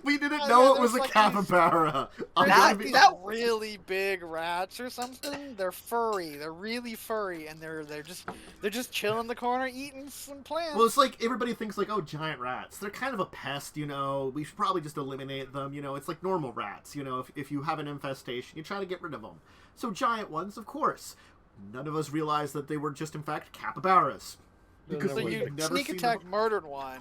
we didn't Oh, know yeah, it was a there's like capybara. I'm There's gonna like be- these really big rats or something. They're furry. They're really furry, and they're just chilling in the corner eating some plants. Well, it's like everybody thinks like, oh, giant rats. They're kind of a pest, you know. We should probably just eliminate them. You know, it's like normal rats. You know, if you have an infestation, you try to get rid of them. So giant ones, of course. None of us realized that they were just in fact capybaras. Because so Never you we've never sneak seen attack them. murdered one,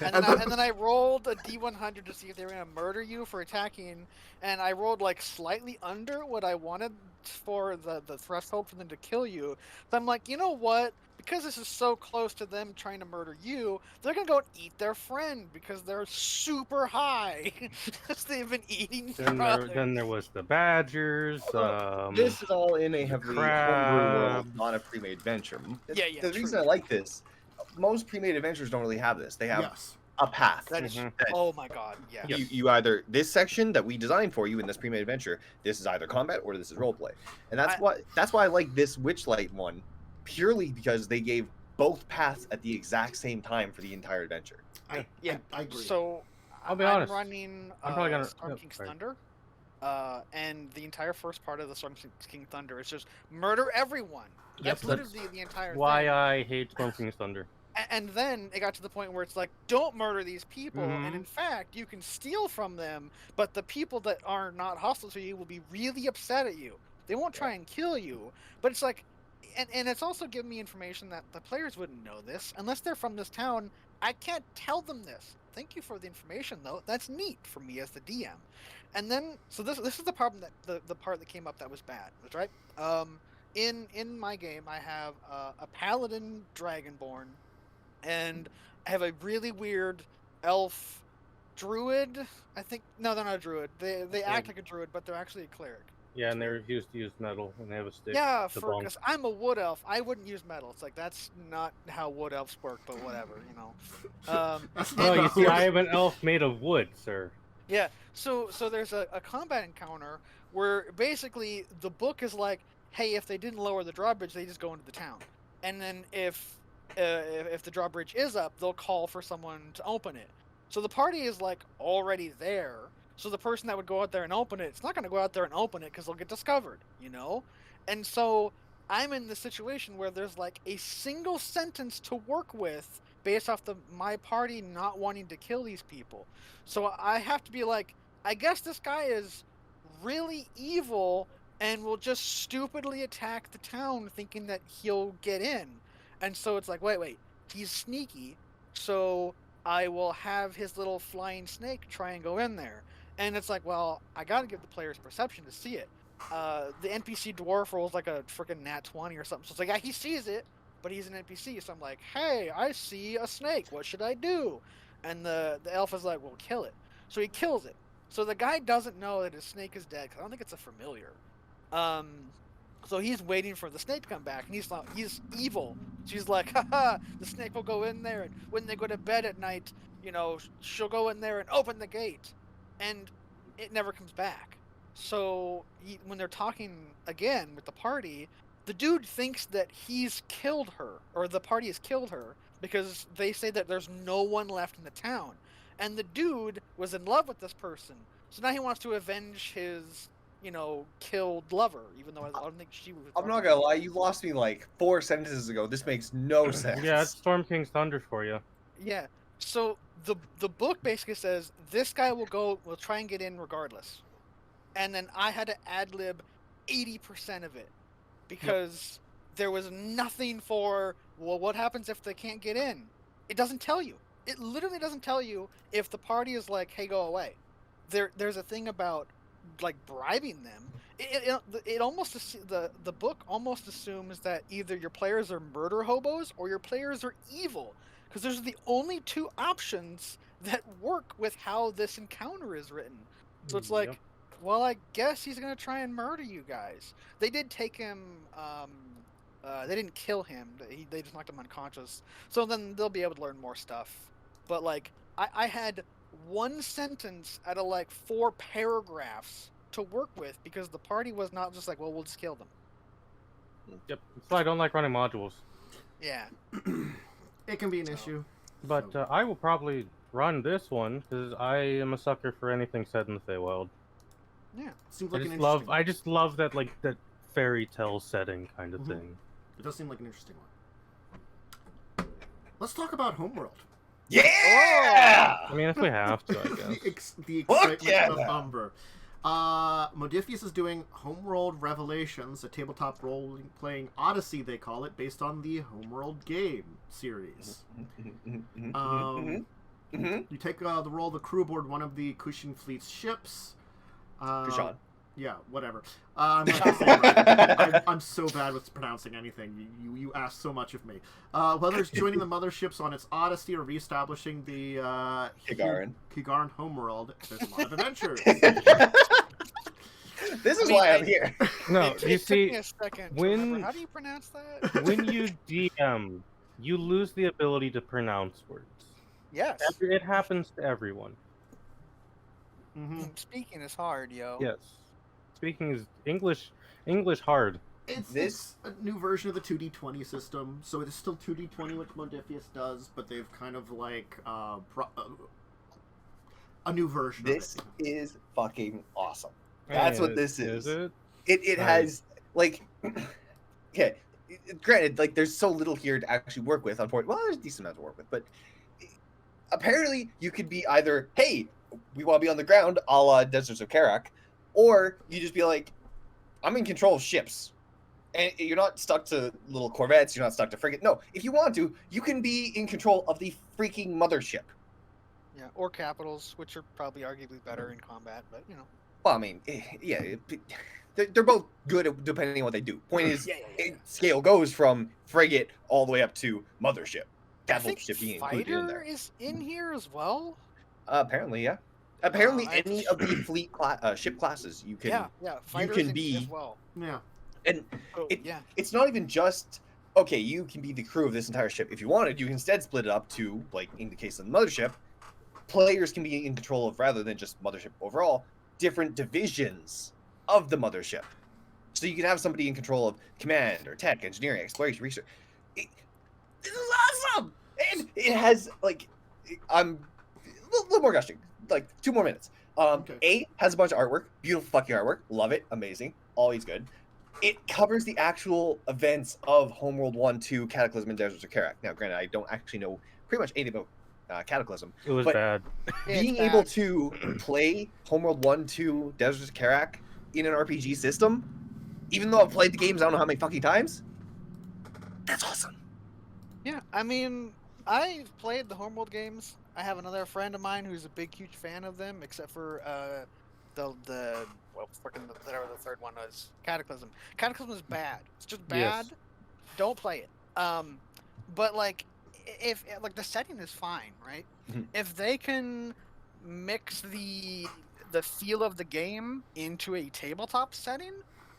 and And then I rolled a D100 to see if they were gonna murder you for attacking, and I rolled like slightly under what I wanted for the threshold for them to kill you. So I'm like, you know what? Because this is so close to them trying to murder you, they're gonna go and eat their friend because they're super high. Because they've been eating Then there was the badgers. This is all in a heavily homebrew crab. world, not a pre-made adventure. Yeah, The true. reason I like this, most pre-made adventures don't really have this. They have Yes. a path. That is, Mhm. oh my god, yeah. You either this section that we designed for you in this pre-made adventure, this is either combat or this is roleplay, and that's why I like this Witchlight one, purely because they gave both paths at the exact same time for the entire adventure. I agree. So I'll be I'm honest, running I'm probably gonna- Storm oh, King's sorry. Thunder, and the entire first part of the Storm King Thunder is just murder everyone. That's Yep, literally the entire Why thing. I hate Storm King's Thunder. And then it got to the point where it's like, don't murder these people, and Mhm. in fact, you can steal from them, but the people that are not hostile to you will be really upset at you. They won't try and kill you, but it's like, and it's also giving me information that the players wouldn't know this unless they're from this town. I can't tell them this. Thank you for the information, though. That's neat for me as the DM. And then, so this is the problem that the part that came up that was bad, was right. In my game, I have a paladin dragonborn, and I have a really weird elf druid. I think no, they're not a druid. They act like a druid, but they're actually a cleric. Yeah, and they refuse to use metal, and they have a stick. Yeah, to bonk. because I'm a wood elf. I wouldn't use metal. It's like that's not how wood elves work, but whatever, you know. That's No, not you see, how- I am an elf made of wood, sir. Yeah, so there's a combat encounter where basically the book is like, hey, if they didn't lower the drawbridge, they just go into the town, and then if the drawbridge is up, they'll call for someone to open it. So the party is like already there. So the person that would go out there and open it, it's not going to go out there and open it because they'll get discovered, you know? And so I'm in the situation where there's like a single sentence to work with based off my party not wanting to kill these people. So I have to be like, I guess this guy is really evil and will just stupidly attack the town thinking that he'll get in. And so it's like, wait, he's sneaky, so I will have his little flying snake try and go in there. And it's like, well, I gotta give the players perception to see it. The NPC dwarf rolls like a freaking nat 20 or something. So it's like, yeah, he sees it, but he's an NPC. So I'm like, hey, I see a snake. What should I do? And the elf is like, well, kill it. So he kills it. So the guy doesn't know that his snake is dead, 'cause I don't think it's a familiar. So he's waiting for the snake to come back, and he's evil. She's like, haha, the snake will go in there, and when they go to bed at night, you know, she'll go in there and open the gate. And it never comes back. So when they're talking again with the party, the dude thinks that he's killed her, or the party has killed her, because they say that there's no one left in the town. And the dude was in love with this person. So now he wants to avenge his, you know, killed lover, even though I don't think she was. I'm not gonna lie, you lost me like 4 sentences ago. This makes no sense. Yeah, it's Storm King's Thunder for you. Yeah. So the book basically says this guy will try and get in regardless, and then I had to ad lib 80% of it because there was nothing for, well, what happens if they can't get in? It doesn't tell you. It literally doesn't tell you if the party is like, hey, go away. There's a thing about like bribing them. It almost the book almost assumes that either your players are murder hobos or your players are evil, because those are the only two options that work with how this encounter is written. So it's like, Yep. well, I guess he's gonna try and murder you guys. They did take him. They didn't kill him. They just knocked him unconscious. So then they'll be able to learn more stuff. But like, I had one sentence out of like 4 paragraphs to work with because the party was not just like, well, we'll just kill them. Yep. That's why I don't like running modules. Yeah. It can be an issue. But So- I will probably run this one because I am a sucker for anything set in the Feywild. Yeah. Seems I like an just interesting. I just love that that fairy tale setting kind of Mhm. thing. It does seem like an interesting one. Let's talk about Homeworld. Yeah! I mean, if we have to, I the, guess. the Fuck excitement yeah, of man. Umber. Modifius is doing Homeworld Revelations, a tabletop role-playing odyssey, they call it, based on the Homeworld game series. You take the role of the crew aboard one of the Kushan fleet's ships. Kushan. Yeah, whatever. I'm not gonna say it right. I'm so bad with pronouncing anything. You ask so much of me. Whether it's joining the motherships on its odyssey or reestablishing the Kigaran homeworld, there's a lot of adventures. This is I mean, why I'm here. No, It you took see, me a second to when- remember. How do you pronounce that? when you DM, you lose the ability to pronounce words. Yes. It happens to everyone. Mm-hmm. Speaking is hard, yo. Yes. Speaking is English hard. It's a new version of the 2d20 system, so it is still 2d20 which Modifius does, but they've kind of like a new version This of it. is fucking awesome. That's what this is. Is it? It Nice. has like, yeah. Granted, like there's so little here to actually work with. Unfortunately, well, there's a decent amount to work with, but apparently you could be either, hey, we want to be on the ground, a la Deserts of Karak, or you just be like, I'm in control of ships, and you're not stuck to little corvettes. You're not stuck to frigate. No, if you want to, you can be in control of the freaking mothership. Yeah. Or capitals, which are probably arguably better in combat, but you know. Well, I mean, yeah, they're both good depending on what they do. Point is, scale goes from frigate all the way up to mothership. I Capital think ship being included in fighter there. is in here as well. Apparently, yeah. Apparently, I have to any of the fleet ship classes you can. Yeah. Fighters can in here be- as well. Yeah. And Oh, it- yeah. it's not even just okay. You can be the crew of this entire ship. If you wanted, you can instead split it up to, like in the case of the mothership, players can be in control of, rather than just mothership overall, different divisions of the mothership. So you can have somebody in control of command or tech, engineering, exploration, research. This is awesome, and it has like I'm a little more gushing. Like 2 more minutes. Okay. A has a bunch of artwork, beautiful fucking artwork, love it, amazing, always good. It covers the actual events of Homeworld 1, 2, Cataclysm, and Deserts of Karak. Now, granted, I don't actually know pretty much anything about Cataclysm. It was But- bad. It's Being able bad. to play Homeworld 1, 2, Deserts of Karak in an RPG system, even though I've played the games I don't know how many fucking times, that's awesome. Yeah, I mean, I've played the Homeworld games. I have another friend of mine who's a big, huge fan of them, except for whatever the third one was, Cataclysm. Cataclysm is bad. It's just bad. Yes. Don't play it. But like, if like the setting is fine, right? Mhm. If they can mix the feel of the game into a tabletop setting,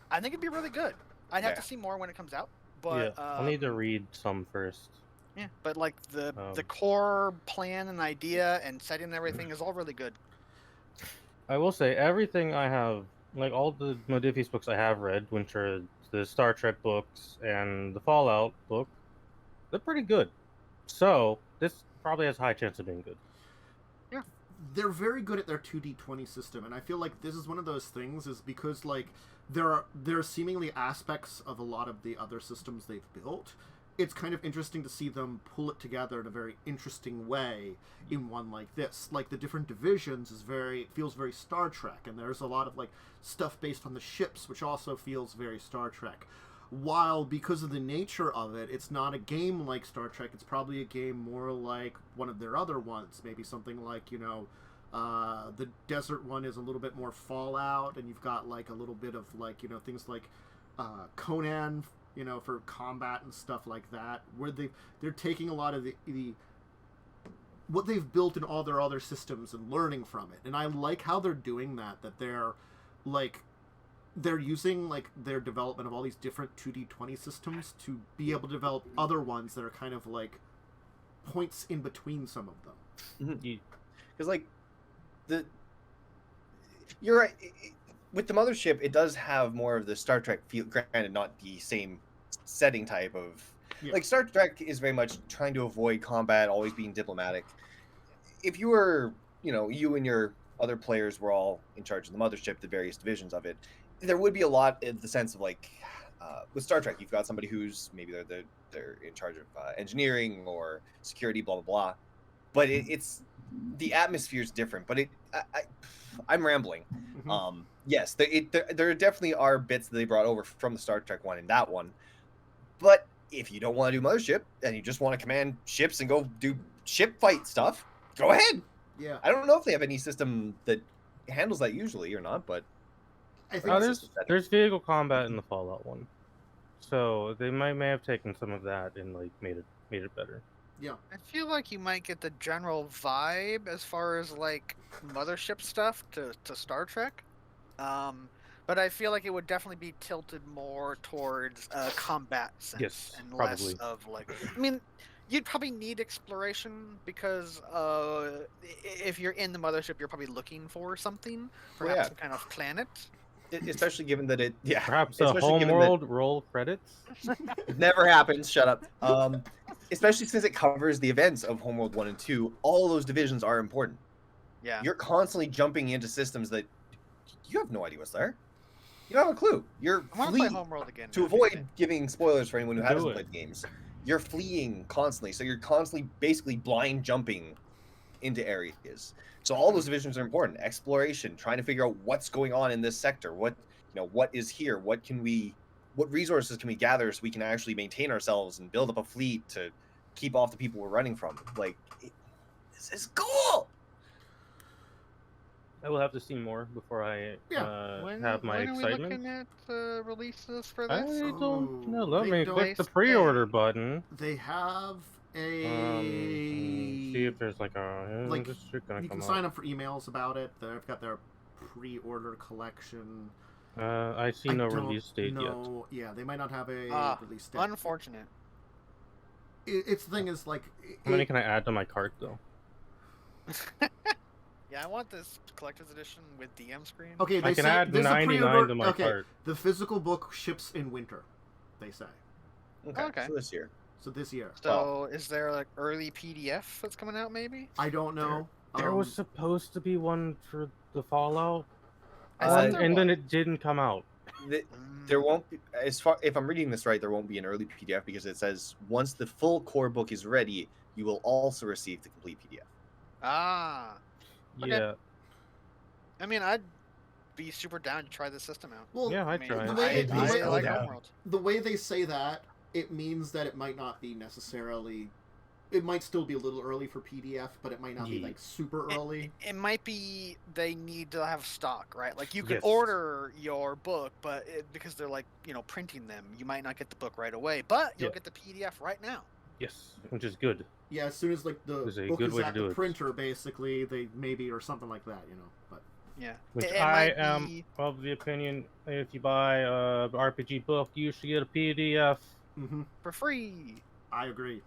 I think it'd be really good. I'd have Yeah. to see more when it comes out. But Yeah, I'll need to read some first. yeah, but like the Um, core plan and idea and setting and everything is all really good. I will say everything I have, like all the Modifius books I have read, which are the Star Trek books and the Fallout book, they're pretty good. So this probably has a high chance of being good. They're very good at their 2d20 system, and I feel like this is one of those things is because like there are seemingly aspects of a lot of the other systems they've built. It's kind of interesting to see them pull it together in a very interesting way in one like this. Like the different divisions feels very Star Trek, and there's a lot of like stuff based on the ships, which also feels very Star Trek. while because of the nature of it, it's not a game like Star Trek. It's probably a game more like one of their other ones. Maybe something like, the desert one is a little bit more Fallout, and you've got like a little bit of like, things like Conan, for combat and stuff like that, where they're taking a lot of the what they've built in all their other systems and learning from it. And I like how they're doing that they're like they're using like their development of all these different 2D20 systems to be able to develop other ones that are kind of like points in between some of them. Because like you're right. With the mothership, it does have more of the Star Trek feel. Granted, not the same setting type of like Star Trek is very much trying to avoid combat, always being diplomatic. If you were, you and your other players were all in charge of the mothership, the various divisions of it, there would be a lot in the sense of like with Star Trek, you've got somebody who's maybe they're in charge of engineering or security, blah blah blah. But it's the atmosphere is different. But I'm rambling. Mm-hmm. Yes, there definitely are bits that they brought over from the Star Trek one in that one. But if you don't want to do mothership and you just want to command ships and go do ship fight stuff, go ahead. Yeah. I don't know if they have any system that handles that usually or not, but I think there's vehicle combat in the Fallout one, so they may have taken some of that and like made it better. Yeah. I feel like you might get the general vibe as far as like mothership stuff to Star Trek. But I feel like it would definitely be tilted more towards combat sense and less of like. I mean, you'd probably need exploration because if you're in the mothership, you're probably looking for something, perhaps some kind of planet. Especially given that perhaps a Homeworld roll credits. It never happens. Shut up. Especially since it covers the events of Homeworld 1 and 2, all those divisions are important. Yeah. You're constantly jumping into systems that you have no idea what's there. You don't have a clue. You're fleeing Homeworld again. To avoid giving spoilers for anyone who hasn't played games. You're fleeing constantly, so you're constantly basically blind jumping into areas. So all those divisions are important. Exploration, trying to figure out what's going on in this sector. What is here? What resources can we gather so we can actually maintain ourselves and build up a fleet to keep off the people we're running from? This is cool. I will have to see more before I have my excitement. When are we looking at releases for this? I don't know. Let me click the pre-order button. They have a see if there's like a you can sign up for emails about it. They've got their pre-order collection. I see no release date yet. Yeah, they might not have a release date. Unfortunate. It's the thing is like. How many can I add to my cart though? Yeah, I want this collector's edition with DM screen. Okay, I can add 99 to my cart. The physical book ships in winter, they say. Okay. So this year. So is there like early PDF that's coming out maybe? I don't know. There was supposed to be one for the Fallout, and then it didn't come out. There won't be, if I'm reading this right, there won't be an early PDF because it says once the full core book is ready, you will also receive the complete PDF. Ah. Okay. Yeah. I mean, I'd be super down to try the system out. Well, yeah, I'd try it. I like Homeworld. The way they say that, it means that it might not be necessarily. It might still be a little early for PDF, but it might not be like super early. It might be they need to have stock, right? Like you could order your book, but because they're like printing them, you might not get the book right away, but you'll get the PDF right now. Yes, which is good. Yeah, as soon as like the book is at the printer, basically they maybe or something like that, But yeah, which I am of the opinion, if you buy a RPG book, you should get a PDF for free. I agree.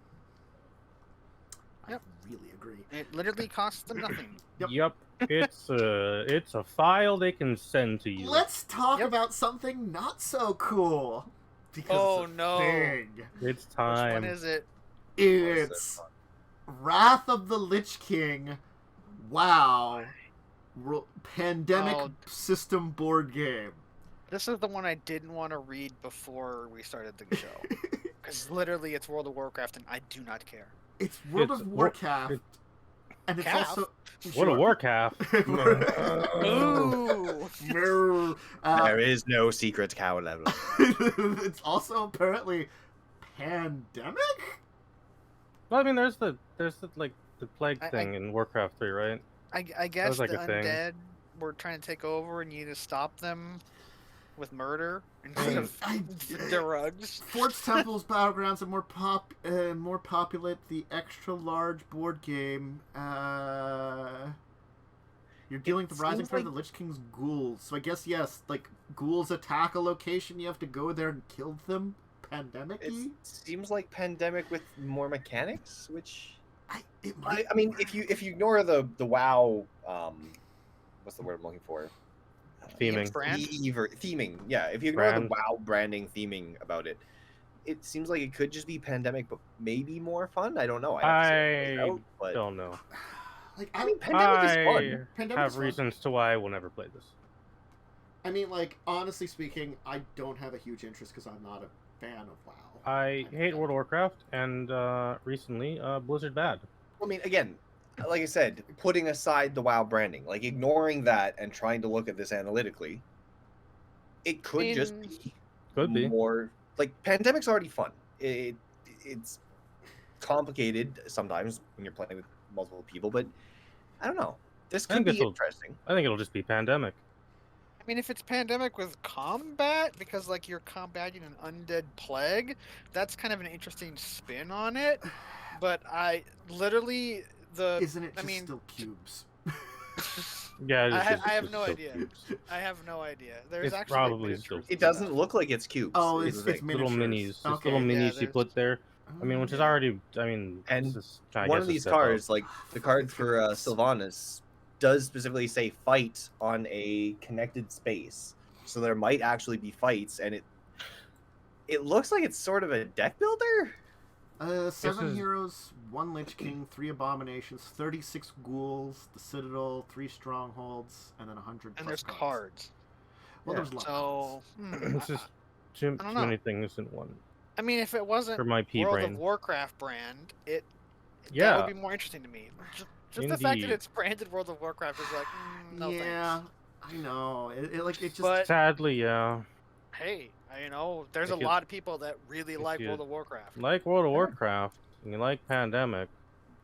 Yep. I really agree. It literally costs them nothing. Yep. It's a file they can send to you. Let's talk about something not so cool. Because thing. It's time. Which one is it? It's Wrath of the Lich King. Wow. Pandemic system board game. This is the one I didn't want to read before we started the show. Because literally it's World of Warcraft and I do not care. It's World of Warcraft. And it's also What a Warcraft! Ooh. There is no secret cow level. It's also apparently pandemic. Well, I mean, there's the like the plague I- thing in Warcraft 3, right? I guess like the a thing. undead were trying to take over, and you need to stop them with murder instead of drugs. Forts, temples, battlegrounds, and more populate the extra large board game. You're dealing with the rising threat of the Lich King's ghouls. So I guess yes, like ghouls attack a location, you have to go there and kill them. Pandemic-y? It seems like pandemic with more mechanics, which I mean, if you ignore the WoW, what's the word I'm looking for? Theming. Brand? Theming. Yeah, if you ignore Brand. the WoW branding theming about it, it seems like it could just be pandemic, but maybe more fun. I don't know. But Don't know. like I mean, pandemic is fun. Pandemic have is fun. reasons to why I will never play this. I mean, like honestly speaking, I don't have a huge interest because I'm not a fan of WoW. I hate World of Warcraft, and recently, Blizzard bad. I mean, again, like I said, putting aside the WoW branding, like ignoring that and trying to look at this analytically, it could just be Could be. more like pandemic's already fun. It's complicated sometimes when you're playing with multiple people, but I don't know. This I could think be interesting. I think it'll just be Pandemic. I mean, if it's pandemic with combat, because like you're combating an undead plague, that's kind of an interesting spin on it. But I literally Isn't it I just mean, still cubes? Yeah, I have no still idea. cubes. I have no idea. There's It's actually probably like, still miniatures It and doesn't stuff. look like it's cubes. Oh, is it's the thing. Little miniatures. minis, just Okay. little Yeah, minis you there's- put there. I mean, which is Yeah. already. I mean, And this is, I one guess of a these step up. cards, like the card for Sylvanas, does specifically say fight on a connected space. So there might actually be fights, and it looks like it's sort of a deck builder. 7 is- heroes, 1 Lich King, 3 abominations, 36 ghouls, the Citadel, 3 strongholds, and then 100. And plus there's cards. Well, Yeah. there's a lot of So, It's just too I don't many know. things in one I mean, if it wasn't for my P World brain. of Warcraft brand, that Yeah, would be more interesting to me. Just the fact that Indeed. it's branded World of Warcraft is like, no yeah, thanks. I know. It just. But sadly, yeah. hey, there's a Like it- lot of people that really if like you- World of Warcraft. Like World of Warcraft, and you like Pandemic,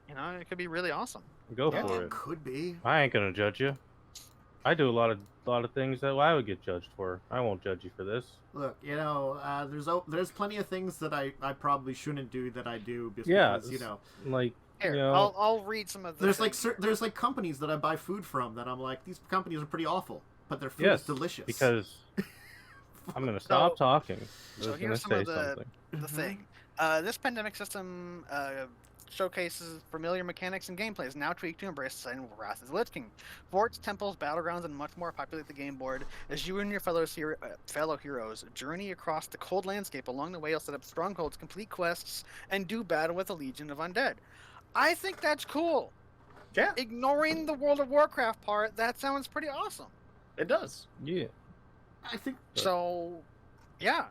It could be really awesome. go yeah, for it it. could be. I ain't gonna judge you. I do a lot of things that I would get judged for. I won't judge you for this. Look, there's plenty of things that I probably shouldn't do that I do because Yeah, Like, Here, you know, I'll read some of the. there's like things. there's like companies that I buy food from that I'm like, these companies are pretty awful, but their food yes, is delicious. because I'm gonna stop talking. I so was gonna here's some say of the- something. the thing. This pandemic system showcases familiar mechanics and gameplay is now tweaked to embrace the sign Wrath of the Lich King. Forts, temples, battlegrounds, and much more populate the game board as you and your fellow heroes journey across the cold landscape. Along the way, you'll set up strongholds, complete quests, and do battle with a legion of undead. I think that's cool. Yeah, Ignoring the World of Warcraft part, that sounds pretty awesome. it does. Yeah, I think So, yeah.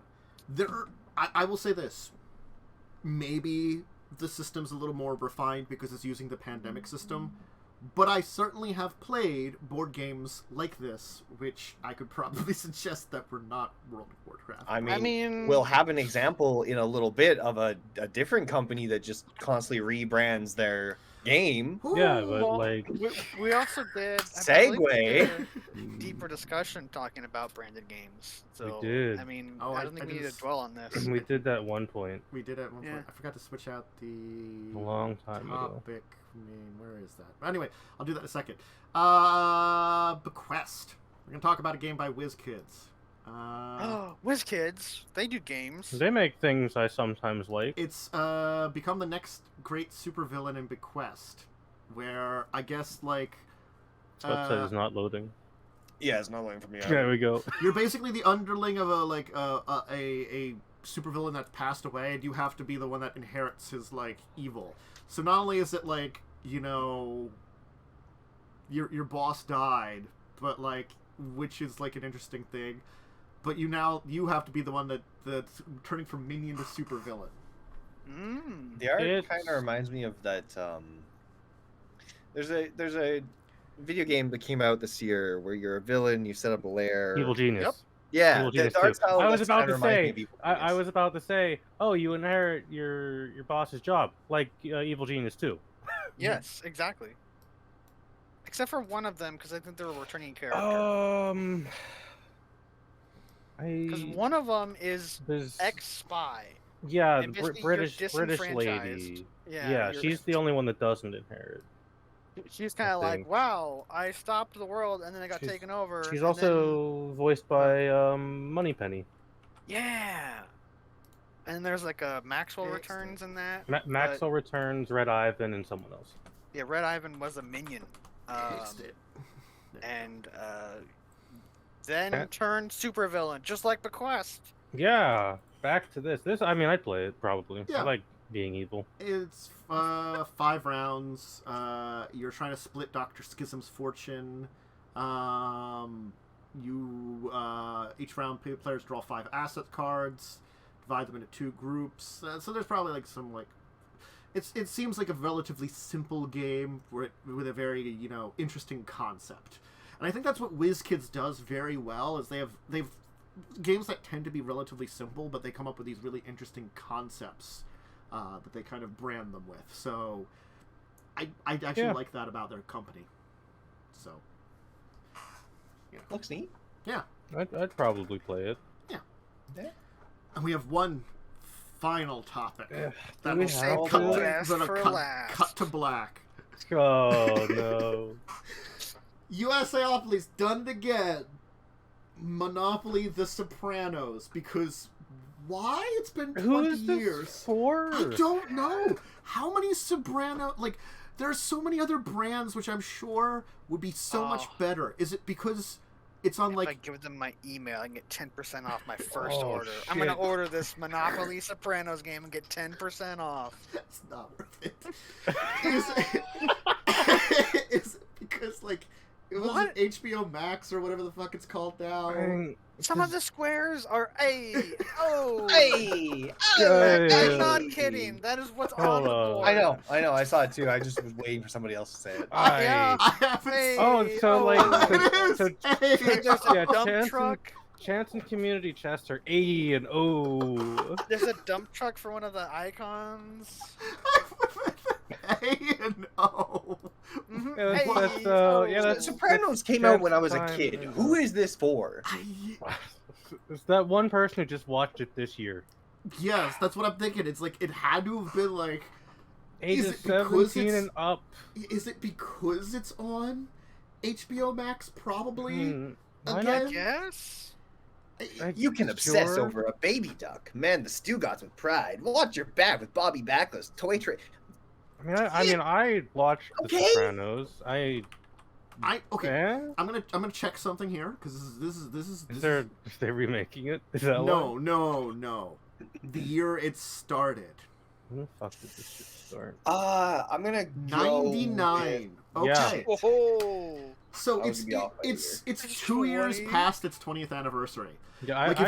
I will say this. Maybe the system's a little more refined because it's using the pandemic system, but I certainly have played board games like this, which I could probably suggest that were not World of Warcraft. I I mean, we'll have an example in a little bit of a different company that just constantly rebrands their game. yeah, Ooh, but well, like, we also did I believe we did Segue. a deeper discussion talking about branded games. So did. I mean, Oh, I I don't think didn't we need s- to dwell on this. we did that one point we did at one Yeah. point. I forgot to switch out the a long time ago. topic name. Where is that? But anyway, I'll do that in a second. Bequest. We're gonna talk about a game by Wizkids. Oh, Wizkids, they do games. They make things I sometimes like. It's become the next great supervillain in Bequest, where I guess like Website is not loading. Yeah, it's not letting for me. There we go. you're basically the underling of a supervillain that's passed away, and you have to be the one that inherits his like evil. So not only is it like your boss died, but like which is like an interesting thing, but you have to be the one that's turning from minion to supervillain. Mm. The art It's- kind of reminds me of that There's a video game that came out this year where you're a villain, you set up a lair. Evil Genius. Yep. Yeah, Evil the Genius art 2. style I was does about kinda to remind me say. of Evil I Genius. was about to say. Oh, you inherit your boss's job, like Evil Genius 2. Yes, exactly. Except for one of them, because I think they're a returning character. Because one of them is There's ex-spy. yeah, and the basically you're British disenfranchised. lady. Yeah, she's the only one that doesn't inherit. She's kind of like, think. wow, I stopped the world and then I got She's- taken over. She's and also voiced by Moneypenny. yeah. And there's like a Maxwell Returns in that. Maxwell Returns, Red Ivan, and someone else. Yeah, Red Ivan was a minion. Fixed it. And then turned supervillain, just like Bequest. Yeah, back to this. I'd play it probably. Yeah. I like being evil. It's 5 rounds. You're trying to split Dr. Schism's fortune. Each round, players draw 5 asset cards, divide them into 2 groups. So there's probably like some like, it seems like a relatively simple game with a very interesting concept. And I think that's what Wizkids does very well. Is they've games that tend to be relatively simple, but they come up with these really interesting concepts that they kind of brand them with. So I actually like that about their company. So Looks neat. yeah, I'd probably play it. and we have one final topic that we will have cut, to? Best that'll for cut, last. cut to black. Oh no! Usaopoly's done it again. Monopoly The Sopranos, because why? It's been 20 Who is this years. for? I don't know. How many Soprano... Like, there's so many other brands which I'm sure would be so much better. Is it because it's on, If I give them my email, I can get 10% off my first Oh, order. I'm going to shit. order this Monopoly Sopranos game and get 10% off. That's not worth it. Is it because, like, it was What? HBO Max or whatever the fuck it's called now? Some of the squares are hey. Hey! I'm not kidding. That is what's on the Hold board. on. I know, I saw it too. I just was waiting for somebody else to say it. Yeah. I haven't Hey. Oh, so like, It is. so Hey. There's a yeah, dump truck. Chance and Community Chest are 80 and oh. There's a dump truck for one of the icons. A and O. Mhm. Yeah, Hey, that's, oh. yeah, that's- Sopranos came out when I was a Time kid. and- Who is this for? It's that one person who just watched it this year. Yes, that's what I'm thinking. It's like it had to have been like. Is Ages it because 17 it's- and up. Is it because it's on HBO Max? Probably. Why Again? not? Yes. You can obsess Sure. over a baby duck. Man, the stew gods with pride. Watch your back with Bobby Backless. Toy tray. I watched The Okay. Sopranos. Okay. Eh? I'm gonna check something here because this is. Is they remaking it? Is that No. The year it started. When the fuck did this shit start? I'm gonna go 99. Okay. Yeah. Oh. So I was it's gonna be off by a it's It's 2 years 20. past its 20th anniversary. Yeah, Like if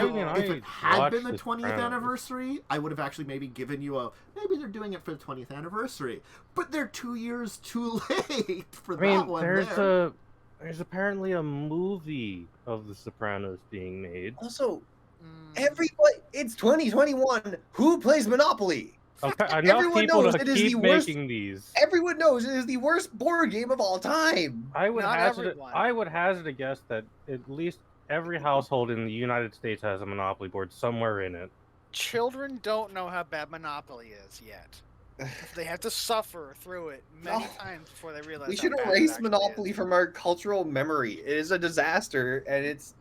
it had watched been the The 20th Sopranos. anniversary, I would have actually maybe given you maybe they're doing it for the 20th anniversary. But they're 2 years too late for that one. There's apparently a movie of The Sopranos being made. Also, Mm. everybody, it's 2021. Who plays Monopoly? Okay, enough Everyone people knows to it is keep the worst- making these. Everyone knows it is the worst board game of all time. I would Not hazard. everyone. I would hazard a guess that at least every household in the United States has a Monopoly board somewhere in it. Children don't know how bad Monopoly is yet. They have to suffer through it many No. times before they realize. We how should bad it erase actually Monopoly is. from our cultural memory. It is a disaster, and it's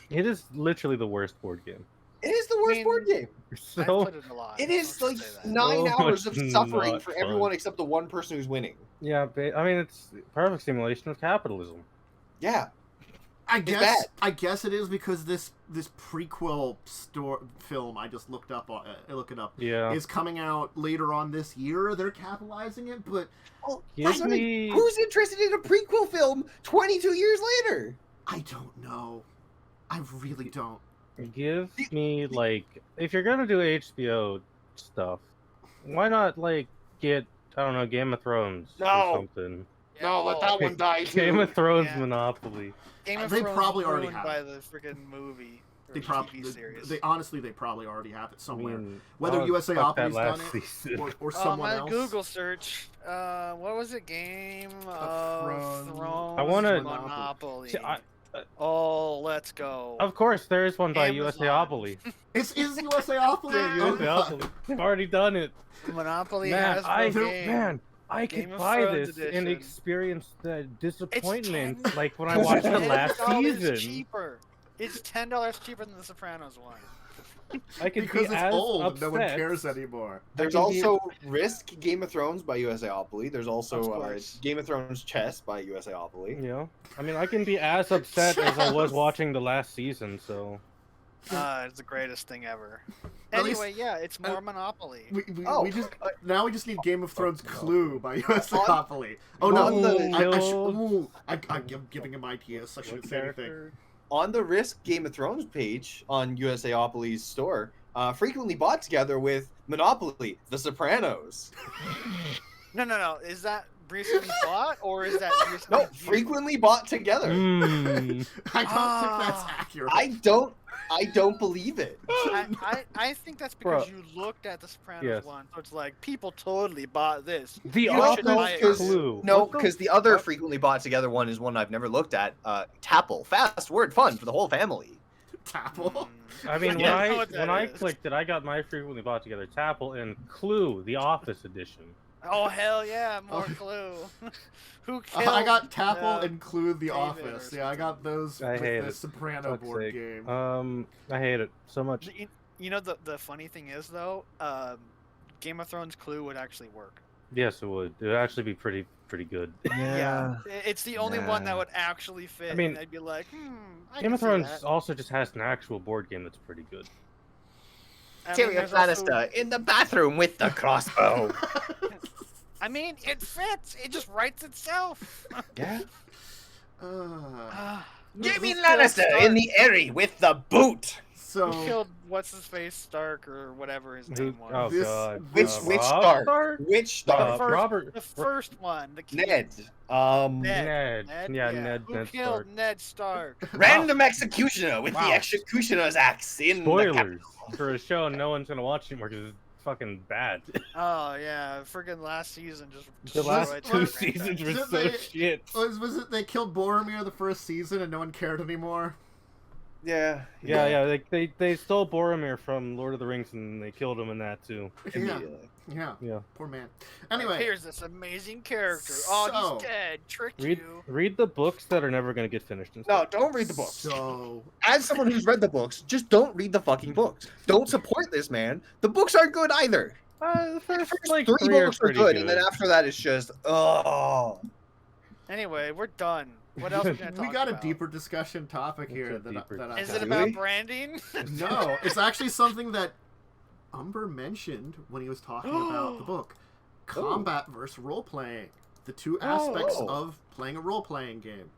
It is literally the worst board game. it is the worst mean, board game. I've So played it a lot. It is I'll like just say that. 9 So hours of much suffering not for fun. everyone except the one person who's winning. yeah, it's perfect simulation of capitalism. Yeah, I bad. guess it is because this prequel film I just looked up look it up Yeah. is coming out later on this year. They're capitalizing it, but well, Give that's what I- me- who's interested in a prequel film 22 years later? I don't know. I really don't. Give me if you're gonna do HBO stuff, why not get I don't know Game of Thrones No. or something? No, let that one die too. Game of Thrones Yeah. Monopoly. Game of They Thrones probably already ruined have by it. the freaking movie or They TV probably, series. they honestly, they probably already have it somewhere. I mean, Whether oh, fuck that Usaopoly's done last it season. or Oh, someone my else. Google search. What was it? Game of Thrones I wanna- Monopoly. See, Oh, let's go. Of course, there is one by Amazon. Usaopoly. Is Usaopoly? Yeah, Oh, God. Usaopoly. They've already done it. Monopoly Man, has I no game. man, I Game could of buy Thrones this edition. and experience the disappointment, 10 like when I watched the last $10 season. cheaper. It's $10 cheaper than the Sopranos one. I could Because be it's as old and upset. no one cares anymore. There's can be- also Risk Game of Thrones by Usaopoly. There's Of also course. Game of Thrones Chess by Usaopoly. Yeah, I mean, I can be as upset as I was watching the last season. So It's the greatest thing ever. At least- Anyway, yeah, it's more Monopoly. We just now we just need Game of Thrones no. Clue by Usaopoly. Oh no, On the- I'm giving him ideas. I shouldn't say anything. character? On the Risk Game of Thrones page on Usaopoly's store, frequently bought together with Monopoly, The Sopranos. No. Is that recently bought or is that recently No, viewed? frequently bought together. Mm. I don't think that's accurate. I don't believe it. I think that's because Bro. you looked at the Sopranos Yes. one, so it's like people totally bought this. The You Office should buy it. Clue. No, What the because the other fuck? frequently bought together one is one I've never looked at. Tapple, fast word, fun for the whole family. Tapple. I mean, Yeah, I know when what that I is. clicked it, I got my frequently bought together Tapple and Clue, the Office edition. Oh hell yeah, more Clue. Who killed? I got Tapple uh, and Clue the David Office. or Yeah, I got those I with hate the it. Soprano Fuck's board sake. game. I hate it so much. You know the funny thing is though, Game of Thrones Clue would actually work. Yes, it would. It would actually be pretty good. Yeah, it's the only one that Nah. would actually fit. I mean, and I'd be like, I Game can of see Thrones that. also just has an actual board game that's pretty good. I mean, Tyrion there's also- Lannister in the bathroom with the crossbow. I mean, it fits. It just writes itself. Yeah. Uh, Jamie Who killed Lannister Stark? in the Eyrie with the boot. so Who killed what's his face Stark or whatever his Who- name was? oh This- god. Which Which Stark? Stark? Which The Stark? first- Robert. The first one, the kid. Ned. Ned. Ned. Yeah, Ned. Who Ned killed Stark. Ned Stark? Random executioner with Wow. the executioner's axe in the Spoilers capital. for a show no one's gonna watch anymore because it's fucking bad. Oh yeah, freaking last season just The last destroyed two that seasons were franchise. so Did they- shit. was it they killed Boromir the first season and no one cared anymore? Yeah. Yeah. They stole Boromir from Lord of the Rings and they killed him in that too. Immediately. Yeah, Yeah. poor man. Anyway, Here's this amazing character. Oh, So- he's dead. Tricked Read you. read the books that are never gonna get finished. And No, stuff. don't read the books. so As someone who's read the books, just don't read the fucking books. Don't support this man. The books aren't good either. The The first, first like three three are books are pretty good, and then after that, it's just Anyway, we're done. What else are we gonna talk we got about? a deeper discussion topic here What's a that, deeper that I Is have. it Do about we? branding? No, it's actually something that Umber mentioned when he was talking about the book. Combat versus role-playing. The two aspects Oh. of playing a role-playing game.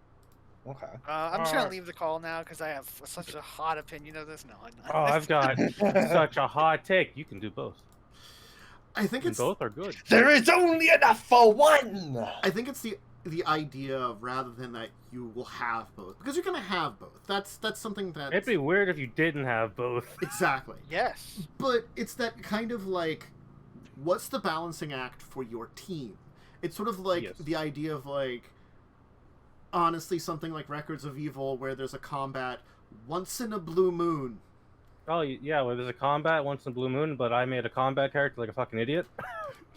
okay. I'm just gonna leave the call now because I have such a hot opinion of this. No, I'm not. Oh, I've got such a hot take. You can do both. I think And it's both are good. There is only enough for one. I think it's the idea of rather than that you will have both. Because you're gonna have both. That's something that It'd be weird if you didn't have both. exactly. Yes. But it's that kind of like, what's the balancing act for your team? It's sort of like Yes. the idea of like, honestly, something like Records of Evil where there's a combat once in a blue moon. Oh yeah, well, there's a combat once in Blue Moon, but I made a combat character like a fucking idiot.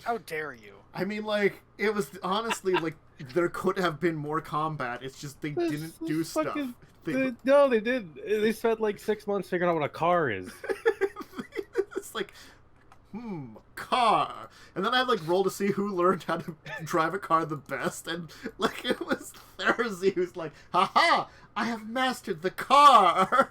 How dare you? I mean, like, it was honestly like there could have been more combat. It's just they didn't do stuff. fucking- They, No, they did. They spent like 6 months figuring out what a car is. it's like, car. And then I like roll to see who learned how to drive a car the best, and like it was Therzy who's like, haha, I have mastered the car.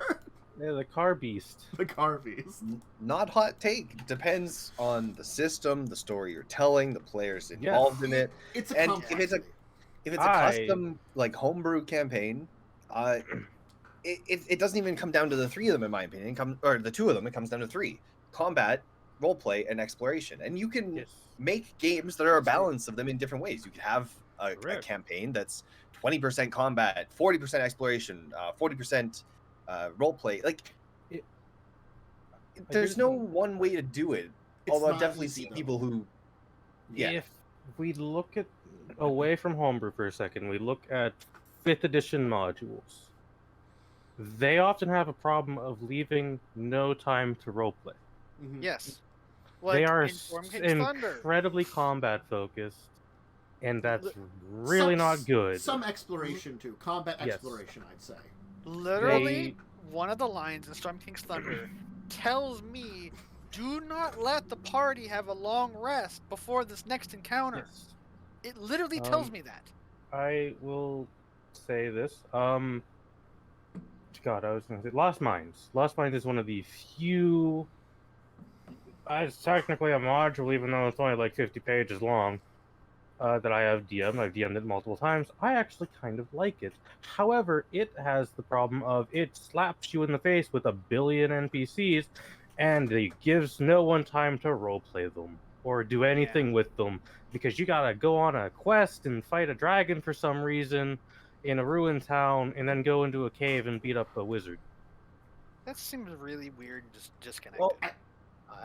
Yeah, the car beast. The car beast. Not hot take. Depends on the system, the story you're telling, the players involved in it. It's a And complexity. if it's a custom like homebrew campaign, it doesn't even come down to the three of them in my opinion. Or the two of them. It comes down to three: combat, roleplay, and exploration. And you can Yes. make games that are a balance of them in different ways. You could have a Correct. campaign that's 20% combat, 40% exploration, 40% roleplay. Like, there's no one way to do it. It's Although I've not definitely easy, seen though. people who, yeah, If we look at away from homebrew for a second, we look at 5th edition modules. They often have a problem of leaving no time to roleplay. Mhm. Yes. They are Storm King's Thunder. incredibly combat focused, and that's Li- really Some- not good. Some exploration too, combat Yes. exploration, I'd say. Literally, one of the lines in Storm King's Thunder tells me, "Do not let the party have a long rest before this next encounter." Yes. It literally tells me that. I will say this. God, I was going to say Lost Mines. Lost Mines is one of the few. It's technically a module, even though it's only like 50 pages long. That I have DM'd. I've DM'd it multiple times. I actually kind of like it. However, it has the problem of it slaps you in the face with a billion NPCs, and it gives no one time to roleplay them or do anything with them, because you gotta go on a quest and fight a dragon for some reason in a ruined town, and then go into a cave and beat up a wizard. That seems really weird and just disconnected. Well,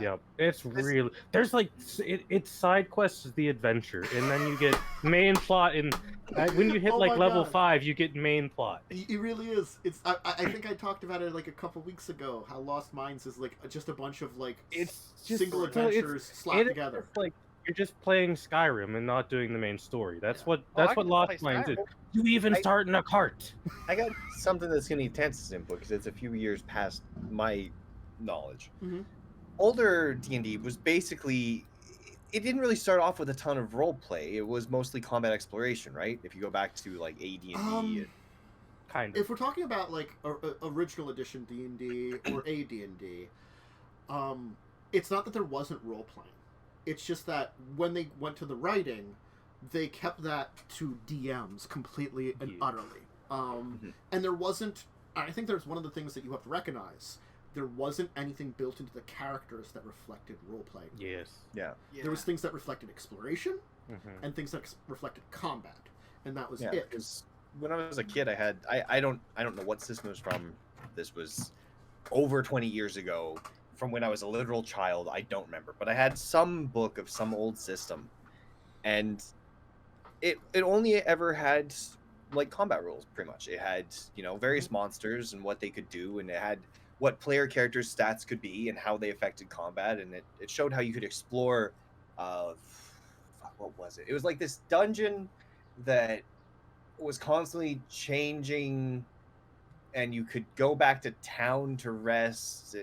Yep, it's really there's like it's side quests is the adventure, and then you get main plot, and when you hit Oh like my level God. 5, you get main plot. It really is. It's. I think I talked about it like a couple weeks ago. How Lost Mines is like just a bunch of like It's just single so adventures slapped It is together. just like you're just playing Skyrim and not doing the main story. That's Yeah. what Oh, I that's what can Lost play Mines is. Skyrim. You even I- start in a cart. I got something that's going to need Tansis input because it's a few years past my knowledge. Mhm. Older D&D was basically, it didn't really start off with a ton of role play. It was mostly combat exploration, right? If you go back to like AD&D. Kind of. If we're talking about like original edition D&D or AD&D, it's not that there wasn't role playing. It's just that when they went to the writing, they kept that to DMs completely and Yeah. utterly. And there wasn't. I think there's one of the things that you have to recognize. There wasn't anything built into the characters that reflected role playing. Yes. Yeah. Yeah. There was things that reflected exploration Mhm. and things that reflected combat, and that was Yeah, it. because when I was a kid, I don't know what system it was from. This was over 20 years ago, from when I was a literal child. I don't remember, but I had some book of some old system, and it only ever had like combat rules. Pretty much, it had various monsters and what they could do, and it had what player characters' stats could be and how they affected combat, and it showed how you could explore. What was it? It was like this dungeon that was constantly changing, and you could go back to town to rest.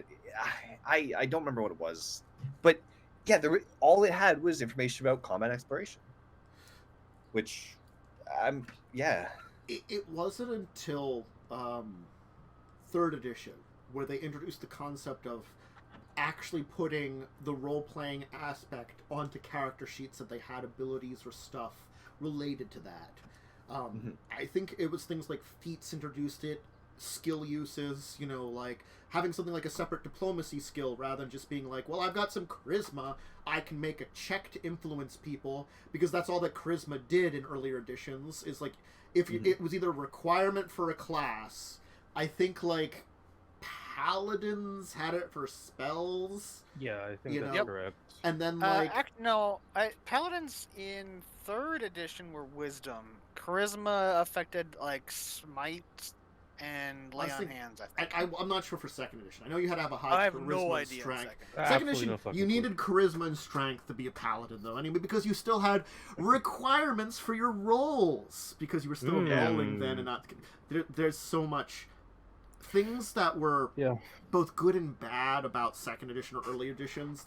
I don't remember what it was, but yeah, all it had was information about combat exploration, which yeah. It wasn't until 3rd edition where they introduced the concept of actually putting the role-playing aspect onto character sheets, that they had abilities or stuff related to that. I think it was things like feats introduced it, skill uses, like having something like a separate diplomacy skill rather than just being like, well, I've got some charisma, I can make a check to influence people, because that's all that charisma did in earlier editions, is like, if you, it was either a requirement for a class. I think like paladins had it for spells, Yeah, I think You that's know? correct. and then like Paladins in 3rd edition were wisdom. Charisma affected like smite and lay on Honestly, hands. I think. I'm not sure for 2nd edition. I know you had to have a high I have charisma no and idea. strength. Second. Second Absolutely edition, no fucking you clue. needed charisma and strength to be a paladin, though. Anyway, because you still had requirements for your rolls, because you were still rolling then, and not. There's so much things that were Yeah. both good and bad about 2nd edition or early editions.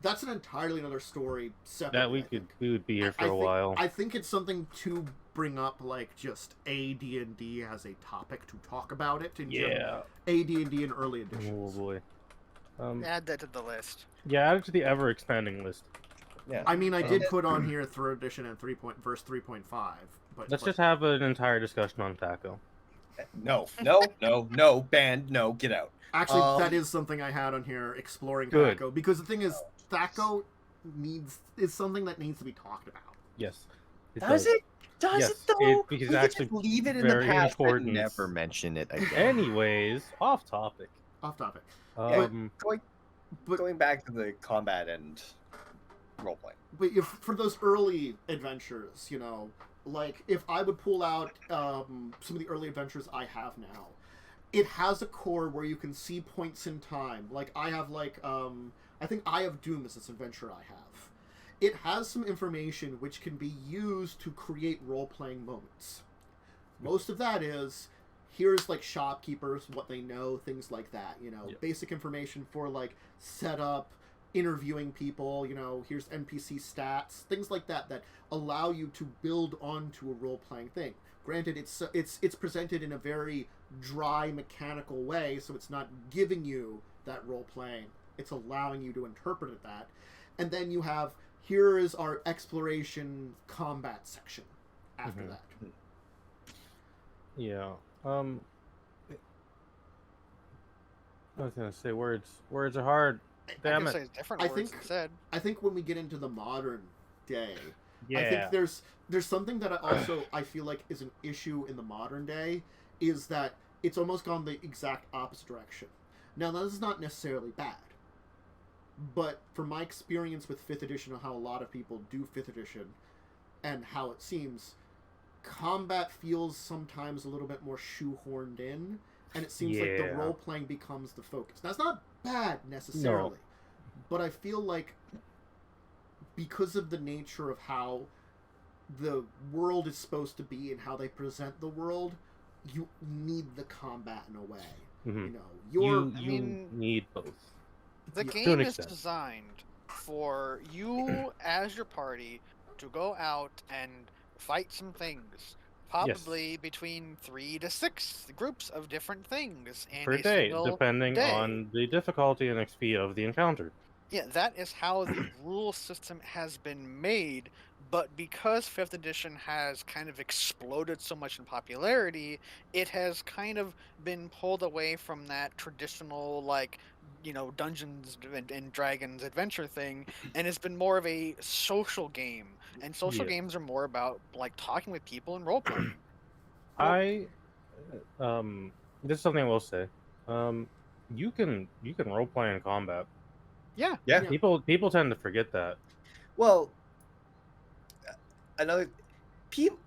That's an entirely another story. Separately, That we would be here for a while. I think it's something to bring up, like just AD&D as a topic to talk about it in general. Yeah. AD&D in early Oh editions. boy. Add that to the list. Yeah, add it to the ever expanding list. Yeah. I mean, I did put on here 3rd edition and verse 3.5. But Let's just have an entire discussion on Taco. No, banned, no, get out. actually, that is something I had on here, exploring Good. Thaco, because the thing is, Thaco is something that needs to be talked about. Yes. It Does it? Does Yes, it though? because We could actually just leave it in the very past and important. never mention it again. Anyways, off topic. Off topic. Yeah, Um, going back to the combat and role playing. But if, for those early adventures, you know, like if I would pull out some of the early adventures I have now, it has a core where you can see points in time. Like I have I think Eye of Doom is this adventure I have. It has some information which can be used to create role-playing moments. Most of that is, here's like shopkeepers, what they know, things like that, you know, basic information for like setup, interviewing people, you know, here's NPC stats, things like that that allow you to build onto a role-playing thing. Granted, it's presented in a very dry, mechanical way, so it's not giving you that role-playing. It's allowing you to interpret it that. And then you have, here is our exploration combat section after that. Yeah. I was gonna say words. Words are hard. Damn I can it. say different words instead. I think when we get into the modern day, Yeah. I think there's something that I feel like is an issue in the modern day, is that it's almost gone the exact opposite direction. Now, that is not necessarily bad, but from my experience with 5th edition and how a lot of people do 5th edition and how it seems, combat feels sometimes a little bit more shoehorned in, and it seems like the role-playing becomes the focus. That's not bad necessarily, but I feel like because of the nature of how the world is supposed to be and how they present the world, you need the combat in a way. You know, you need both. The game is designed for you as your party to go out and fight some things. Probably between 3 to 6 groups of different things in per a day, single depending day. on the difficulty and XP of the encounter. Yeah, that is how the rule system has been made, but because 5th edition has kind of exploded so much in popularity, it has kind of been pulled away from that traditional, like, you know, Dungeons and Dragons adventure thing, and it's been more of a social game. And social games are more about, like, talking with people and role-playing. This is something I will say. You can role-play in combat. Yeah. People tend to forget that. Well,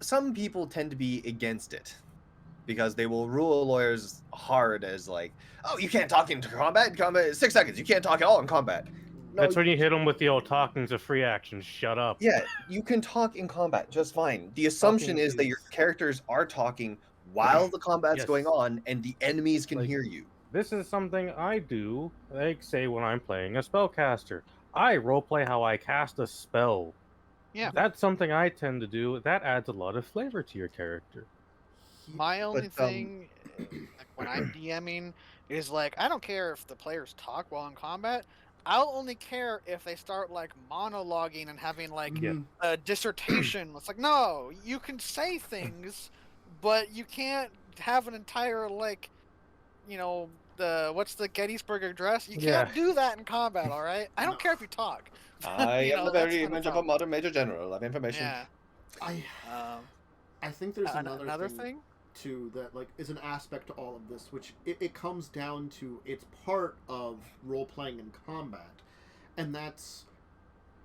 some people tend to be against it because they will rule lawyers hard as like, oh, you can't talk in combat. Combat is 6 seconds. You can't talk at all in combat. No, That's when you hit them with the old talking's a free action. Shut up. Yeah, you can talk in combat just fine. The assumption is that your characters are talking while the combat's going on, and the enemies can hear you. This is something I do, like, say, when I'm playing a spellcaster. I roleplay how I cast a spell. Yeah. That's something I tend to do. That adds a lot of flavor to your character. My only thing, like, when I'm DMing, is, like, I don't care if the players talk while in combat. I'll only care if they start, like, monologuing and having, like, a dissertation. It's like, no, you can say things, but you can't have an entire, like, you know, what's the Gettysburg Address? You can't do that in combat, all right? I don't care if you talk. I am the very image of a modern major general of information. Yeah. I think there's another thing too that, like, is an aspect to all of this, which it comes down to, it's part of role-playing in combat, and that's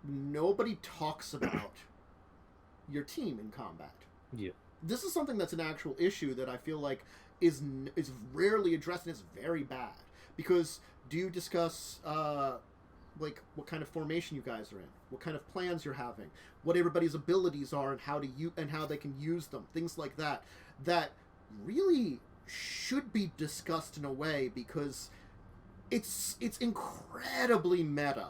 nobody talks about your team in combat. Yeah. This is something that's an actual issue that I feel like is rarely addressed, and it's very bad. Because do you discuss like what kind of formation you guys are in, what kind of plans you're having, what everybody's abilities are, and how they can use them, things like that, that really should be discussed in a way, because it's incredibly meta.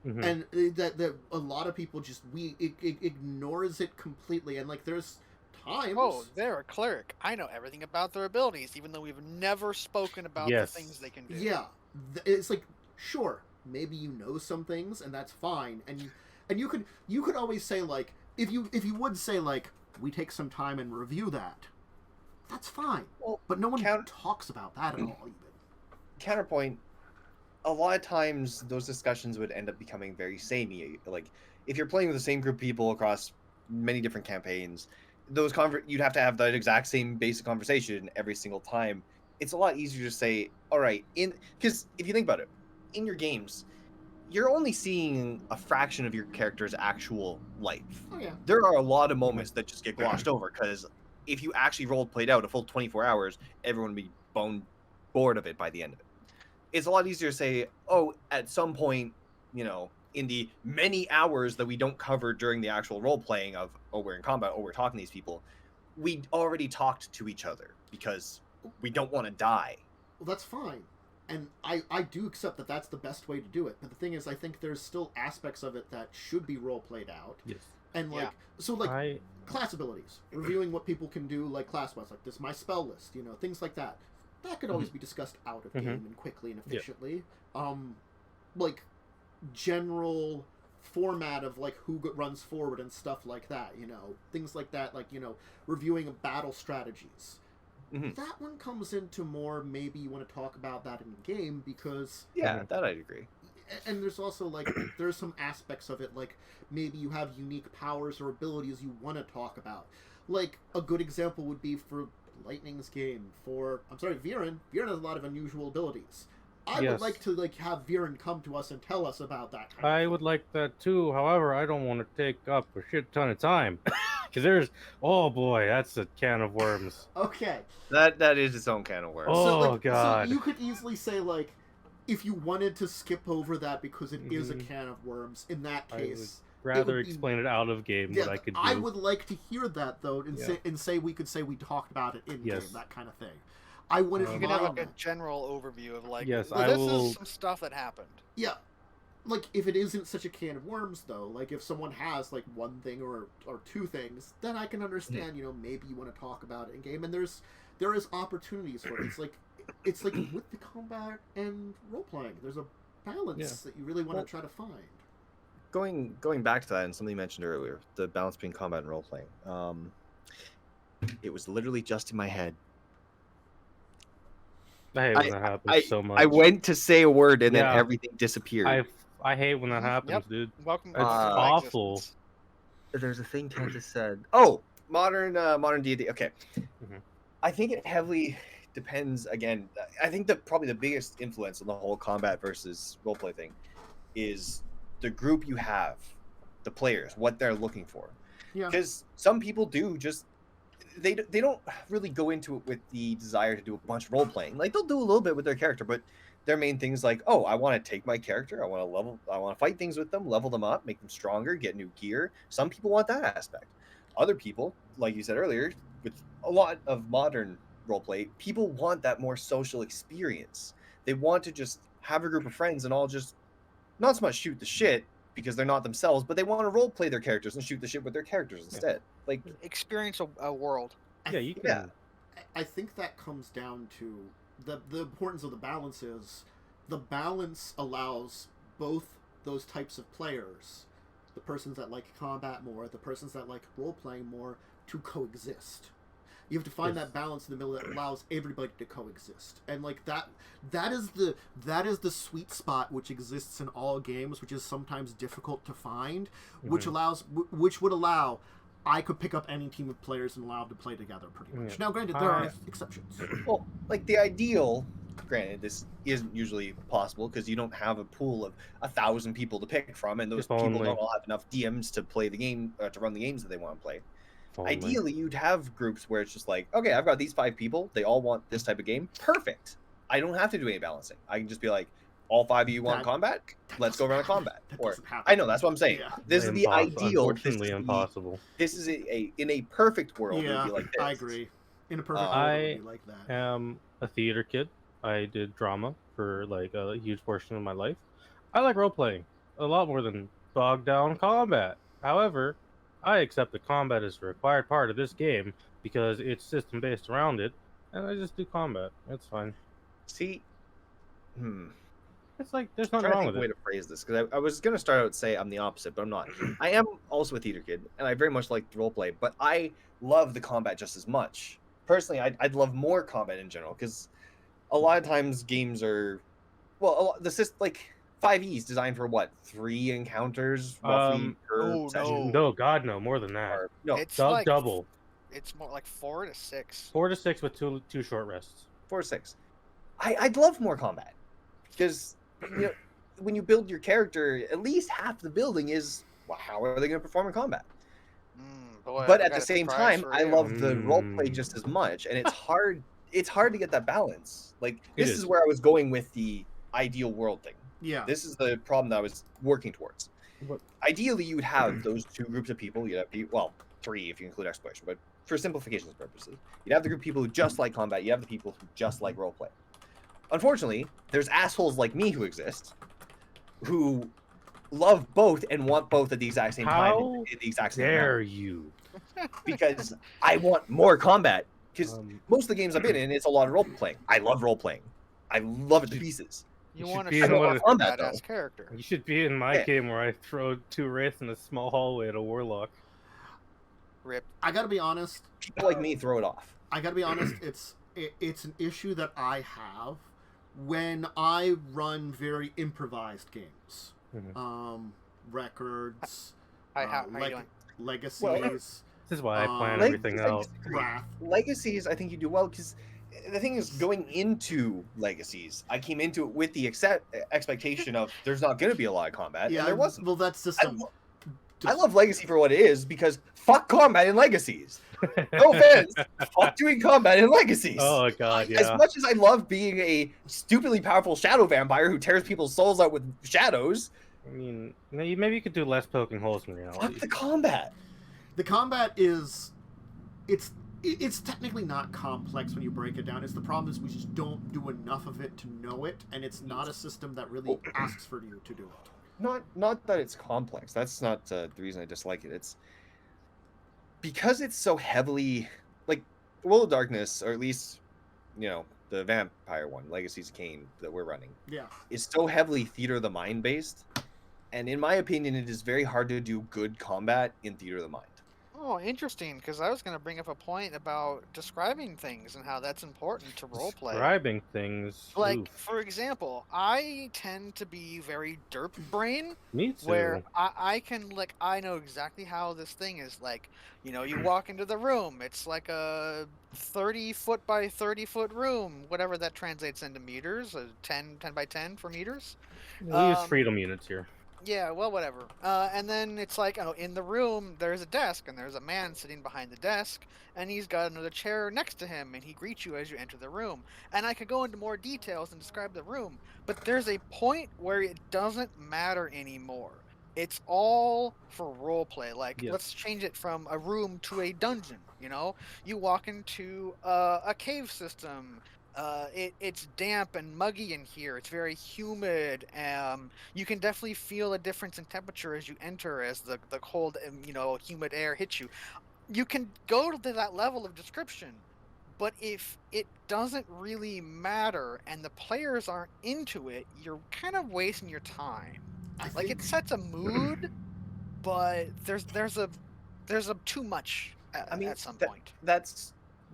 And that a lot of people just ignores it completely, and like there's times. Oh, they're a cleric. I know everything about their abilities, even though we've never spoken about the things they can do. Yeah, it's like, sure, maybe you know some things, and that's fine. And you could always say, like, if you would say, like, we take some time and review that, that's fine. Well, but no one talks about that at all. Even counterpoint, a lot of times those discussions would end up becoming very samey. Like, if you're playing with the same group of people across many different campaigns. Those you'd have to have that exact same basic conversation every single time. It's a lot easier to say, all right, because if you think about it, in your games, you're only seeing a fraction of your character's actual life. Oh yeah. There are a lot of moments that just get glossed over because if you actually played out a full 24 hours, everyone would be bored of it by the end of it. It's a lot easier to say, oh, at some point, you know, in the many hours that we don't cover during the actual role playing of, oh, we're in combat, oh, we're talking to these people, we already talked to each other because we don't want to die. Well, that's fine. And I do accept that that's the best way to do it. But the thing is, I think there's still aspects of it that should be role played out. Yes. And class abilities, reviewing what people can do, like class-wise, like this is my spell list, you know, things like that. That could always be discussed out of game and quickly and efficiently. Yeah. Like general format of like who runs forward and stuff like that, you know, things like that, like, you know, reviewing of battle strategies. That one comes into more, maybe you want to talk about that in the game because that I'd agree. And there's also like there's some aspects of it, like maybe you have unique powers or abilities you want to talk about. Like a good example would be for Lightning's game Viren. Viren has a lot of unusual abilities. I would like to have Viren come to us and tell us about that kind of I thing. would like that too. However, I don't want to take up a shit ton of time. Because there's, oh boy, that's a can of worms. Okay. That is its own can of worms. Oh, God. So you could easily say, like, if you wanted to skip over that because it is a can of worms, in that case... Rather explain it out of game what I could do. I would like to hear that, though, and say we could say we talked about it in game, that kind of thing. I wouldn't You could have like a general overview of like, yes, well, this is some stuff that happened. Yeah. Like, if it isn't such a can of worms, though, like, if someone has, like, one thing or two things, then I can understand, you know, maybe you want to talk about it in game, and there is opportunities for it. It's like with the combat and role-playing, there's a balance that you really want to try to find. Going back to that, and something you mentioned earlier, the balance between combat and role-playing, it was literally just in my head. I hate when that happens so much. I went to say a word and then everything disappeared. I hate when that happens, dude. Welcome. It's awful. There's a thing Ted just said. Oh, modern D&D. Okay. I think it heavily depends. Again, I think that probably the biggest influence on the whole combat versus roleplay thing is the group you have, the players, what they're looking for. Yeah. Because some people do just they don't really go into it with the desire to do a bunch of role playing. Like they'll do a little bit with their character, but their main things like, oh, I want to take my character, I want to fight things with them, level them up, make them stronger, get new gear. Some people want that aspect. Other people, like you said earlier, with a lot of modern roleplay, people want that more social experience. They want to just have a group of friends and all just not so much shoot the shit because they're not themselves, but they want to role play their characters and shoot the shit with their characters instead. Like experience a world. Yeah, you can. Yeah. I think that comes down to the importance of the balance is the balance allows both those types of players, the persons that like combat more, the persons that like role-playing more, to coexist. You have to find that balance in the middle that allows everybody to coexist. And like that is the sweet spot which exists in all games, which is sometimes difficult to find, which would allow I could pick up any team of players and allow them to play together pretty much. Yeah. Now, granted, there are exceptions. Well, like the ideal, granted, this isn't usually possible because you don't have a pool of 1,000 people to pick from, and those people don't all have enough DMs to play the game, to run the games that they want to play. Ideally, you'd have groups where it's just like, okay, I've got these 5 people. They all want this type of game. Perfect. I don't have to do any balancing. I can just be like, all 5 of you want combat? Let's go run a combat. Or I know, that's what I'm saying. Yeah. This is the ideal. Unfortunately, impossible. This is in a perfect world. Yeah, it would be like this. I agree. In a perfect world, it would be like that. I am a theater kid. I did drama for like a huge portion of my life. I like role playing a lot more than bogged down combat. However, I accept that combat is a required part of this game because it's system based around it, and I just do combat. It's fine. See, it's like there's nothing wrong with it. Way to phrase this, because I was gonna start out and say I'm the opposite, but I'm not. I am also a theater kid, and I very much like role play, but I love the combat just as much. Personally, I'd love more combat in general, because a lot of times games are, well, 5e is designed for what, 3 encounters roughly per Oh, session? no. No, God, no, more than that. Or, no, It's Dub like double. It's more like 4 to 6. 4 to 6 with two short rests. 4 or 6. I'd love more combat because when you build your character, at least half the building is, well, how are they going to perform in combat? Boy, But I at got the a same surprise time, for I you. love the role play just as much, and it's hard. It's hard to get that balance. Like this is where I was going with the ideal world thing. Yeah. This is the problem that I was working towards. What? Ideally, you would have those 2 groups of people. You'd have well, 3 if you include exploration, but for simplification's purposes, you'd have the group of people who just like combat. You have the people who just like role play. Unfortunately, there's assholes like me who exist, who love both and want both at the exact same time. How In the exact same dare amount. you? Because I want more combat. Because most of the games I've been in, it's a lot of role playing. I love role playing. I love it to pieces. You You want should to be in show one off of- a combat, badass though. character. You should be in my Yeah. game where I throw 2 wraiths in a small hallway at a warlock. Rip. I gotta be honest. People like me throw it off. I gotta be honest. It's an issue that I have when I run very improvised games. Mhm. Records, Hi, how you doing? legacies. Well, This is why I plan Like- everything like- out. Wrath. Legacies, I think you do well because the thing is, going into Legacies, I came into it with the expectation of there's not going to be a lot of combat, Yeah, and there wasn't. well, that's system. I love Legacy for what it is because fuck combat in Legacies. No offense, fuck doing combat in Legacies. Oh God, As yeah. much as I love being a stupidly powerful shadow vampire who tears people's souls out with shadows, I mean, maybe you could do less poking holes in reality. fuck the combat. The combat is, it's technically not complex when you break it down. It's the problem is we just don't do enough of it to know it, and it's not a system that really asks for you to do it. Not that it's complex. That's not the reason I dislike it. It's because it's so heavily like World of Darkness, or at least the vampire one, Legacies of Kain that we're running, Yeah. is so heavily theater of the mind based. And in my opinion, it is very hard to do good combat in theater of the mind. Oh, interesting, because I was going to bring up a point about describing things and how that's important to roleplay. Describing things. Like, oof. for example, I tend to be very derp brain, Me too. where I can, like, I know exactly how this thing is. Like, you walk into the room, it's like a 30-foot by 30-foot room, whatever that translates into meters, 10 by 10 for meters. We use freedom units here. Yeah, well, whatever. And then it's like, in the room, there's a desk, and there's a man sitting behind the desk, and he's got another chair next to him, and he greets you as you enter the room. And I could go into more details and describe the room, but there's a point where it doesn't matter anymore. It's all for roleplay. Like, Yes. let's change it from a room to a dungeon, You walk into a cave system. It's damp and muggy in here. It's very humid. You can definitely feel a difference in temperature as you enter, as the cold, humid air hits you. You can go to that level of description, but if it doesn't really matter and the players aren't into it, you're kind of wasting your time. Like, it sets a mood, but there's a too much at some point.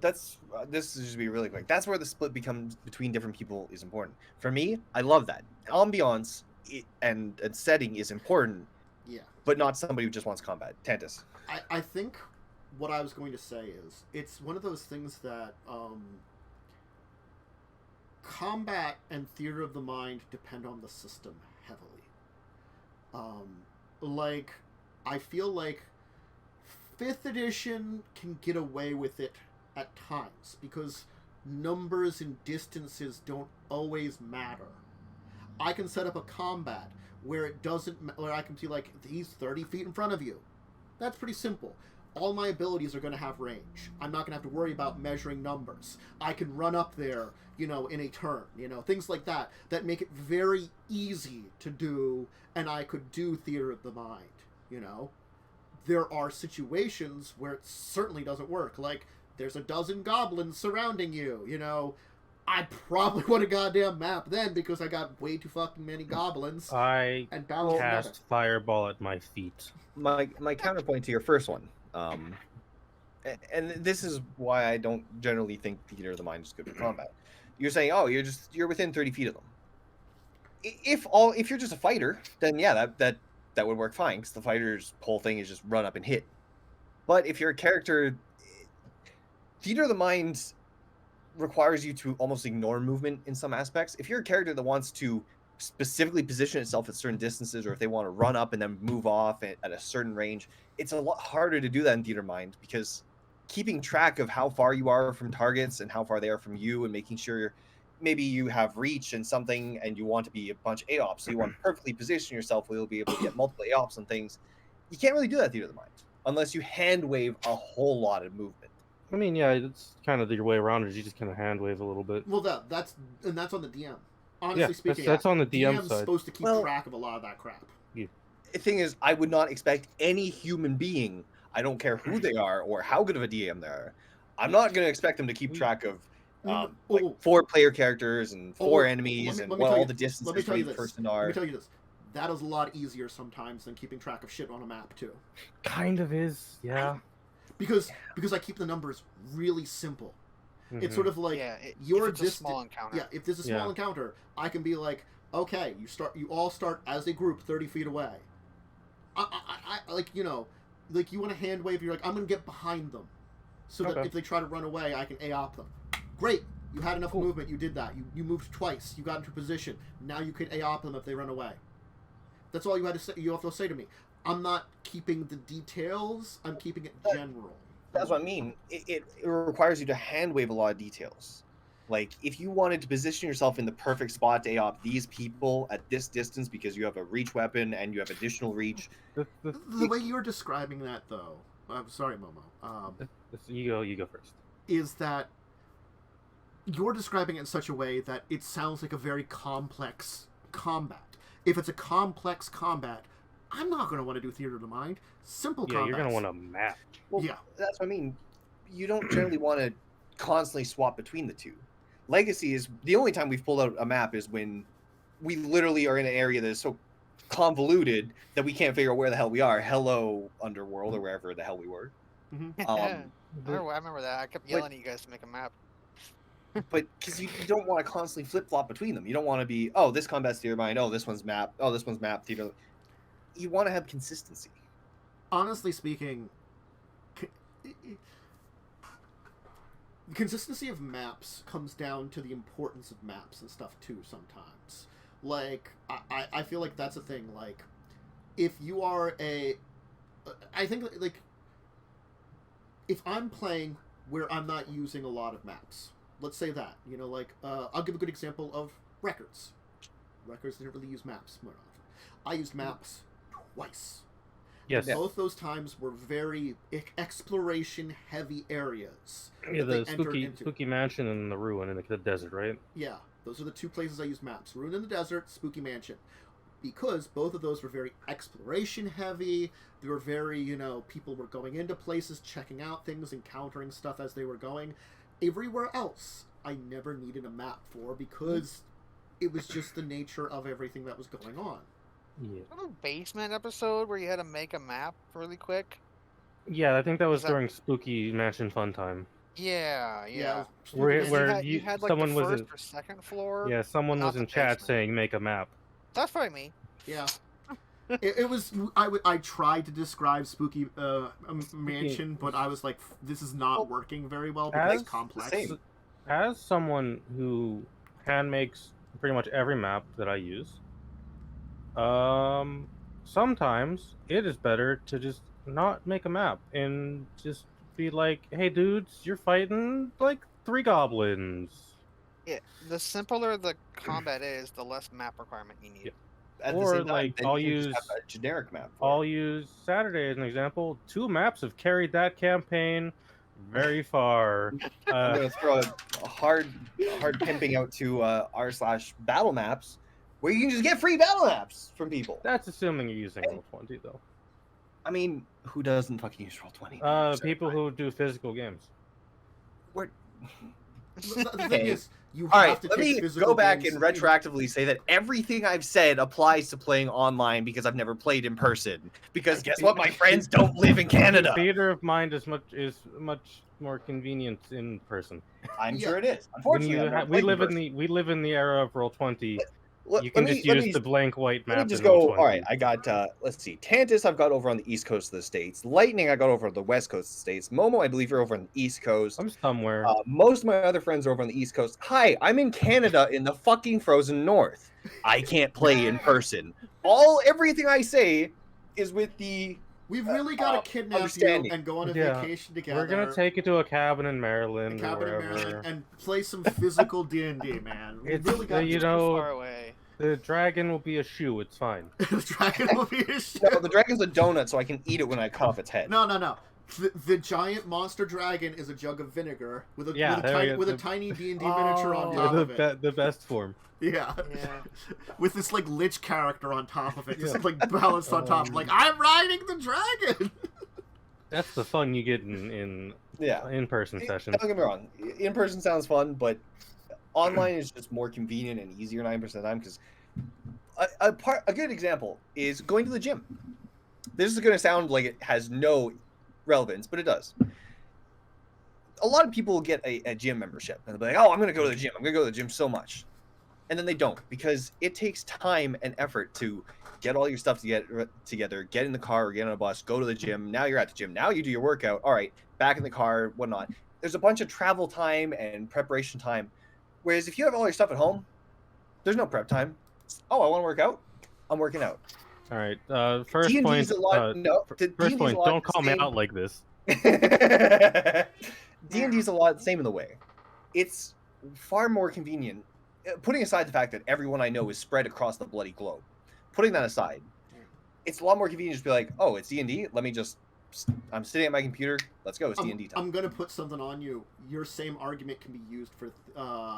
This is just be really quick. That's where the split becomes between different people is important. For me, I love that. Ambiance and setting is important, Yeah. but not somebody who just wants combat. Tantus. I think what I was going to say is it's one of those things that combat and theater of the mind depend on the system heavily. Like, I feel like 5th edition can get away with it at times because numbers and distances don't always matter. I can set up a combat where it doesn't, where I can see, like, he's 30 feet in front of you. That's pretty simple. All my abilities are going to have range. I'm not going to have to worry about measuring numbers. I can run up there, in a turn, things like that make it very easy to do, and I could do theater of the mind, There are situations where it certainly doesn't work, like, there's a dozen goblins surrounding you, I probably want a goddamn map then because I got way too fucking many goblins. I and balance cast matter. fireball at my feet. My counterpoint to your first one, and this is why I don't generally think theater of the mind is good for combat. You're saying, oh, you're within 30 feet of them. if you're just a fighter, then yeah, that would work fine, because the fighter's whole thing is just run up and hit. But if you're a character, theater of the mind requires you to almost ignore movement in some aspects. If you're a character that wants to specifically position itself at certain distances, or if they want to run up and then move off at a certain range, it's a lot harder to do that in theater of mind, because keeping track of how far you are from targets and how far they are from you, and making sure maybe you have reach and something and you want to be a bunch of AOPs, so you want to perfectly position yourself where you'll be able to get multiple AOPs on things. You can't really do that in theater of the mind unless you hand wave a whole lot of movement. I mean, yeah, it's kind of your way around it. You just kind of hand wave a little bit. Well, that's on the DM. Honestly speaking, that's on the DM DM's side. supposed to keep track of a lot of that crap. The thing is, I would not expect any human being, I don't care who they are or how good of a DM they are, I'm not going to expect them to keep track of like 4 player characters and 4 enemies and what all the distances for each person are. Let me tell you this. That is a lot easier sometimes than keeping track of shit on a map, too. Kind of is, yeah. Because I keep the numbers really simple. Mm-hmm. It's sort of like your if it's a small encounter. Yeah, if there's a small encounter, I can be like, okay, you all start as a group 30 feet away. I like, you know, like you want to hand wave, you're like, I'm going to get behind them. So that if they try to run away, I can AOP them. Great. You had enough movement, you did that. You moved twice, you got into position. Now you can AOP them if they run away. That's all you had to say. You have to say to me. I'm not keeping the details. I'm keeping it general. That's what I mean. It requires you to hand wave a lot of details. Like, if you wanted to position yourself in the perfect spot to AOP these people at this distance because you have a reach weapon and you have additional reach. The way you're describing that, though, I'm sorry, Momo. You go first. Is that you're describing it in such a way that it sounds like a very complex combat. If it's a complex combat, I'm not going to want to do theater of the mind. Simple combat. Yeah, you're going to want a map. Well, that's what I mean. You don't generally want to constantly swap between the two. Legacy is the only time we've pulled out a map is when we literally are in an area that is so convoluted that we can't figure out where the hell we are. Hello, Underworld, or wherever the hell we were. Mm-hmm. I remember that. I kept yelling at you guys to make a map. But because you don't want to constantly flip-flop between them. You don't want to be, oh, this combat's theater of mind, oh, this one's map, oh, this one's map, theater. You want to have consistency. Honestly speaking, the consistency of maps comes down to the importance of maps and stuff too sometimes. Like, I feel like that's a thing. Like, if you are I think, like, if I'm playing where I'm not using a lot of maps, let's say that, you know, like, I'll give a good example of records. Records didn't really use maps more often. I used maps twice. Yes. Both those times were very exploration-heavy areas. Yeah, the spooky mansion and the ruin in the desert, right? Yeah, those are the 2 places I used maps. Ruin in the desert, spooky mansion. Because both of those were very exploration-heavy. They were very, you know, people were going into places, checking out things, encountering stuff as they were going. Everywhere else, I never needed a map for because it was just the nature of everything that was going on. Yeah. Remember the basement episode where you had to make a map really quick? Yeah, I think that was during Spooky Mansion Fun Time. Yeah. Where you had like someone the was first or second floor. Yeah, someone was in chat basement. saying make a map. That's probably me. Yeah. It was. I tried to describe Spooky Mansion, but I was like, this is not working very well because it's complex. As someone who hand makes pretty much every map that I use, sometimes it is better to just not make a map and just be like, hey dudes, you're fighting like 3 goblins. Yeah, the simpler the combat is, the less map requirement you need. Yeah. At Or the same time, like then I'll you use just have a generic map. I'll use Saturday as an example. 2 maps have carried that campaign very far. I'm gonna throw a hard pimping out to r/battle maps, where you can just get free battle maps from people. That's assuming you're using Roll20 though. I mean, who doesn't fucking use Roll20? People who do physical games. The thing is, you All have right, to let take me physical go back games and retroactively say that everything I've said applies to playing online because I've never played in person. Because guess what? My friends don't live in Canada. Theater of mind is much more convenient in person. I'm sure it is. When Unfortunately, we live in the era of Roll20, You can just use the blank white map. Let me just in go. Roll20. All right, I got. Let's see. Tantus, I've got over on the east coast of the states. Lightning, I got over on the west coast of the states. Momo, I believe you're over on the east coast. I'm somewhere. Most of my other friends are over on the east coast. Hi, I'm in Canada in the fucking frozen north. I can't play in person. Everything I say is with the. We've really got to kidnap you and go on a vacation together. We're gonna take you to a cabin in Maryland or wherever. And play some physical D&D, man. It's really got too far away. The dragon will be a shoe. It's fine. The dragon will be a shoe. No, the dragon's a donut, so I can eat it when I cut off its head. No. The giant monster dragon is a jug of vinegar with a tiny D&D miniature on top of it. The best form. Yeah. With this like lich character on top of it, just like balanced on top, like I'm riding the dragon. That's the fun you get in in-person sessions. Don't get me wrong, in-person sounds fun, but online is just more convenient and easier 9% of the time. Because a good example is going to the gym. This is going to sound like it has no relevance, but it does. A lot of people get a gym membership and they'll be like, "Oh, I'm going to go to the gym. I'm going to go to the gym so much." And then they don't, because it takes time and effort to get all your stuff together, get in the car or get on a bus, go to the gym. Now you're at the gym. Now you do your workout. All right, back in the car, whatnot. There's a bunch of travel time and preparation time. Whereas if you have all your stuff at home, there's no prep time. Oh, I want to work out? I'm working out. All right. First point. First point. Don't call me out like this. D&D's a lot the same in the way. It's far more convenient. Putting aside the fact that everyone I know is spread across the bloody globe, putting that aside, it's a lot more convenient to just be like, oh, it's D&D. I'm sitting at my computer. Let's go. It's D&D time. I'm going to put something on you. Your same argument can be used for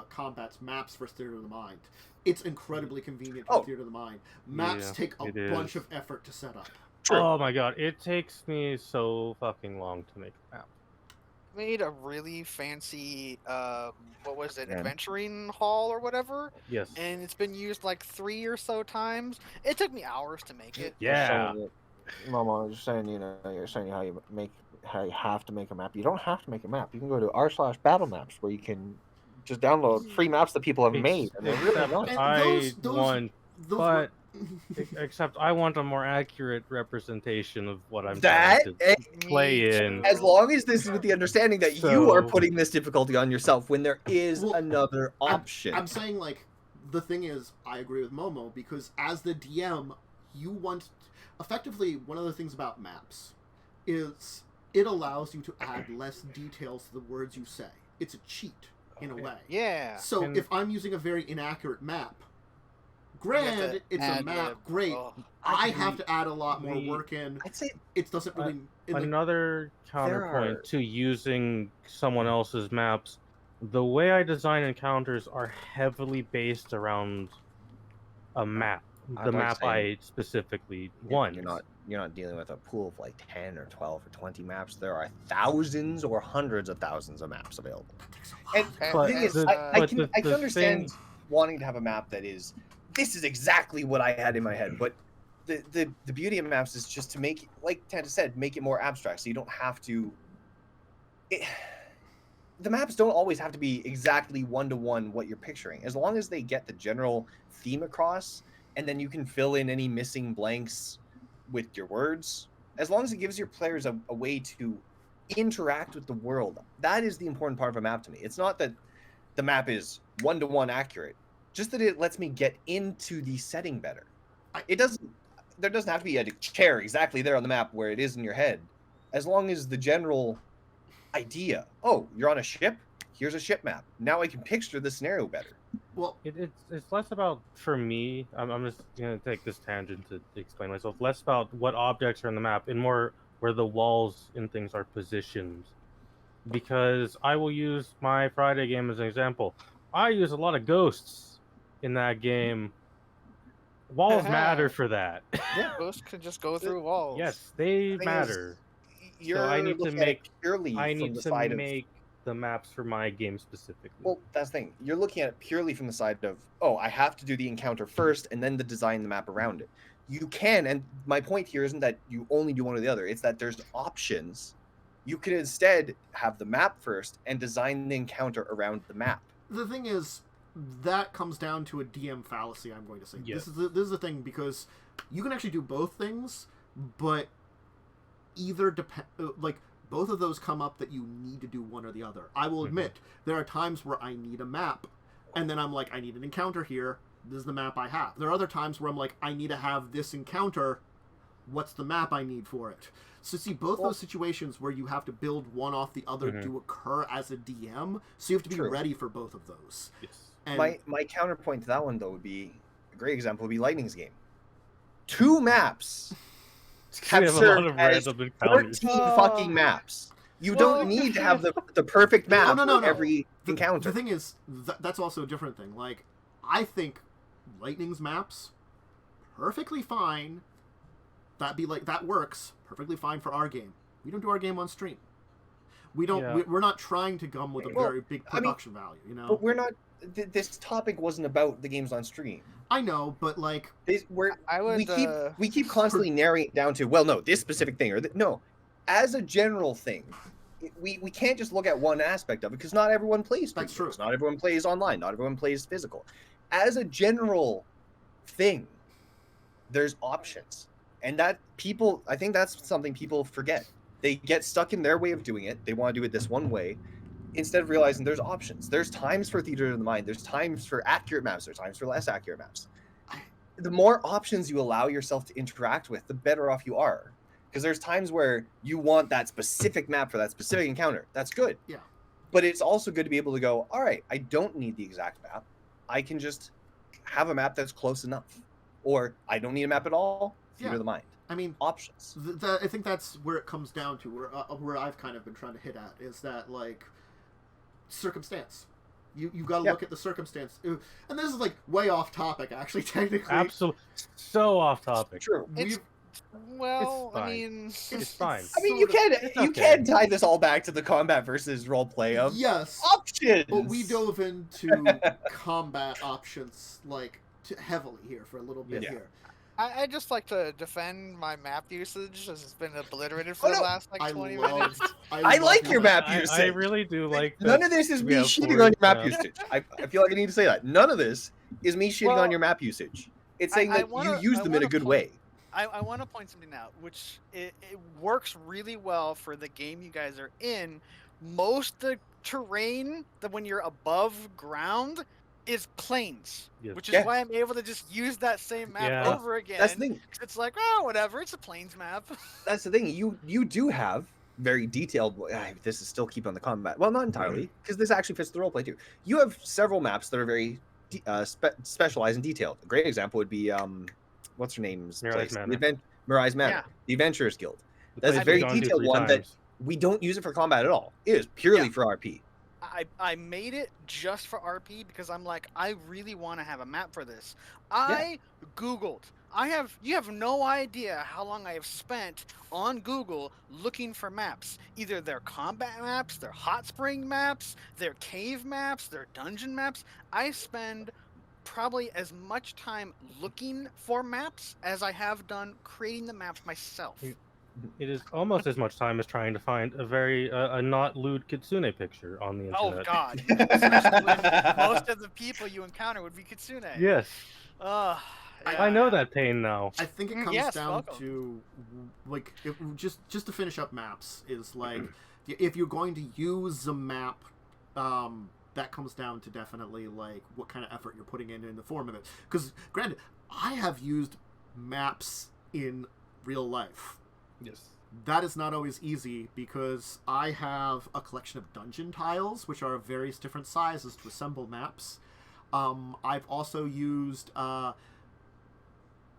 combat's maps for Theater of the Mind. It's incredibly convenient for Theater of the Mind. Maps take a bunch of effort to set up. True. Oh my god, it takes me so fucking long to make a map. Made a really fancy adventuring hall or whatever. Yes. And it's been used like 3 or so times. It took me hours to make it. Yeah. Momo, just saying, you're saying how you have to make a map. You don't have to make a map. You can go to r/battle maps where you can just download free maps that people have made. And they're really nice. Except I want a more accurate representation of what I'm trying to play in. As long as this is with the understanding that you are putting this difficulty on yourself when there is another option. I'm saying, like, the thing is, I agree with Momo, because as the DM, you want... Effectively, one of the things about maps is it allows you to add less details to the words you say. It's a cheat, in a way. Yeah. So if I'm using a very inaccurate map, granted, it's a map, great. I have to add a lot more work in. I'd say it doesn't really... Another counterpoint to using someone else's maps, the way I design encounters are heavily based around a map. The map I specifically want. You're not dealing with a pool of like 10 or 12 or 20 maps. There are thousands or hundreds of thousands of maps available. And the thing is, I can understand wanting to have a map that is, this is exactly what I had in my head. But the beauty of maps is just to make it, like Tanta said, make it more abstract. So you don't have to... the maps don't always have to be exactly one-to-one what you're picturing. As long as they get the general theme across, and then you can fill in any missing blanks with your words. As long as it gives your players a way to interact with the world. That is the important part of a map to me. It's not that the map is one-to-one accurate, just that it lets me get into the setting better. There doesn't have to be a chair exactly there on the map where it is in your head. As long as the general idea, oh, you're on a ship? Here's a ship map. Now I can picture the scenario better. Well, it's less about, for me, I'm just going to take this tangent to explain myself, less about what objects are on the map and more where the walls and things are positioned. Because I will use my Friday game as an example. I use a lot of ghosts in that game. Walls matter for that. Yeah, ghosts can just go through walls. Yes, they matter. So I need to make the maps for my game specifically. Well, that's the thing. You're looking at it purely from the side of, oh, I have to do the encounter first and then design the map around it. You can, and my point here isn't that you only do one or the other. It's that there's options. You could instead have the map first and design the encounter around the map. The thing is, that comes down to a DM fallacy, I'm going to say. Yes. This is the thing, because you can actually do both things, but either like both of those come up that you need to do one or the other. I will admit there are times where I need a map, and then I'm like, I need an encounter here. This is the map I have. There are other times where I'm like, I need to have this encounter. What's the map I need for it? So see, both those situations where you have to build one off the other do occur as a DM, so you have to be ready for both of those. Yes. And My counterpoint to that one, though, would be a great example would be Lightning's game. 2 maps have We have a lot served of as random 14 encounters. fucking maps. You don't need to have the perfect map No. for every encounter. The thing is, that's also a different thing. Like, I think Lightning's maps perfectly fine. That works perfectly fine for our game. We don't do our game on stream. We don't. Yeah. we're not trying to come with a very big production value. You know. But we're not. This topic wasn't about the games on stream. I know, but like, We keep constantly narrowing it down to, well, no, this specific thing, or no, as a general thing. We can't just look at one aspect of it, because not everyone plays. That's true. Not everyone plays online. Not everyone plays physical. As a general thing, there's options, and that I think that's something people forget. They get stuck in their way of doing it. They want to do it this one way, instead of realizing there's options. There's times for theater of the mind. There's times for accurate maps. There's times for less accurate maps. The more options you allow yourself to interact with, the better off you are. Because there's times where you want that specific map for that specific encounter. That's good. Yeah. But it's also good to be able to go, all right, I don't need the exact map. I can just have a map that's close enough. Or I don't need a map at all. Theater of the mind. I mean, options. I think that's where it comes down to, where I've kind of been trying to hit at, is that, like, circumstance. You got to look at the circumstance. And this is, like, way off topic, actually, technically. Absolutely. So off topic. True. Well, It's I mean, It's fine. I mean, you can tie this all back to the combat versus role play of yes options. But we dove into combat options, like, heavily here for a little bit here. I just like to defend my map usage, as it's been obliterated for the last, like, 20 minutes. I like your map usage. I really do like that. None of this is me shitting on your map usage. I feel like I need to say that. None of this is me shitting on your map usage. It's saying that you use them in a good way. I want to point something out, which it works really well for the game you guys are in. Most of the terrain, that when you're above ground, is plains, which is why I'm able to just use that same map over again. That's the thing. It's like, oh, whatever, it's a plains map. That's the thing. You do have very detailed. This is still keeping on the combat. Well, not entirely, because this actually fits the roleplay too. You have several maps that are very specialized and detailed. A great example would be what's her name's place? Mirai's Manor, the Adventurers Guild. That's a very detailed one that we don't use it for combat at all. It is purely for RP. I made it just for RP because I'm like, I really want to have a map for this. I Googled. You have no idea how long I have spent on Google looking for maps. Either they're combat maps, they're hot spring maps, they're cave maps, they're dungeon maps. I spend probably as much time looking for maps as I have done creating the maps myself. It is almost as much time as trying to find a very a not lewd kitsune picture on the internet. Oh God! Especially when most of the people you encounter would be kitsune. Yes. I know that pain now. I think it comes down to, like, just to finish up maps, is like, if you're going to use a map, that comes down to definitely, like, what kind of effort you're putting in the form of it. Because, granted, I have used maps in real life. Yes. That is not always easy, because I have a collection of dungeon tiles, which are of various different sizes to assemble maps. I've also used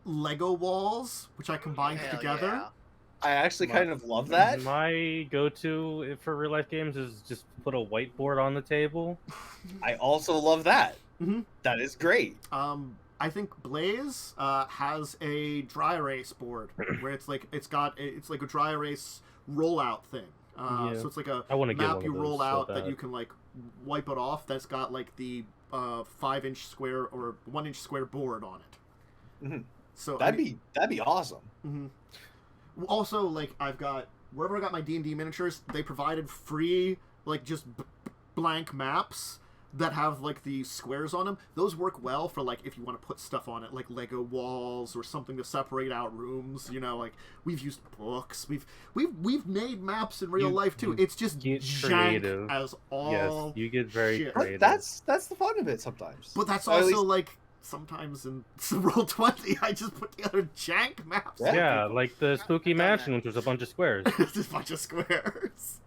Lego walls, which I combined together. Yeah. I actually kind of love that. My go-to for real-life games is just put a whiteboard on the table. I also love that. Mm-hmm. That is great. I think Blaze has a dry erase board where it's like a dry erase rollout thing. So it's like a map you roll out that you can, like, wipe it off. That's got, like, the 5-inch square or 1-inch square board on it. Mm-hmm. So that'd be awesome. Mm-hmm. Also, like, I've got wherever I got my D&D miniatures, they provided free, like, just blank maps that have like the squares on them, those work well for like if you want to put stuff on it, like Lego walls or something to separate out rooms. You know, like we've used books, we've made maps in real life too. It's just jank as all. Yes, you get very shit. creative. That's the fun of it sometimes. But that's Or at also least- like sometimes in Roll20, I just put together jank maps. Yeah, like the Spooky I've done Mansion, that. which was a bunch of squares. Just a bunch of squares.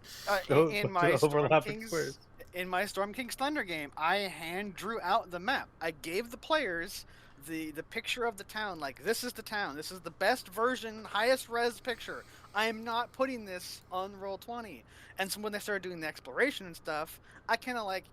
In my Storm Overlapping King's, squares. in my Storm King's Thunder game, I hand drew out the map. I gave the players the picture of the town. Like, this is the town. This is the best version, highest res picture. I am not putting this on Roll20. And so when they started doing the exploration and stuff, I kind of like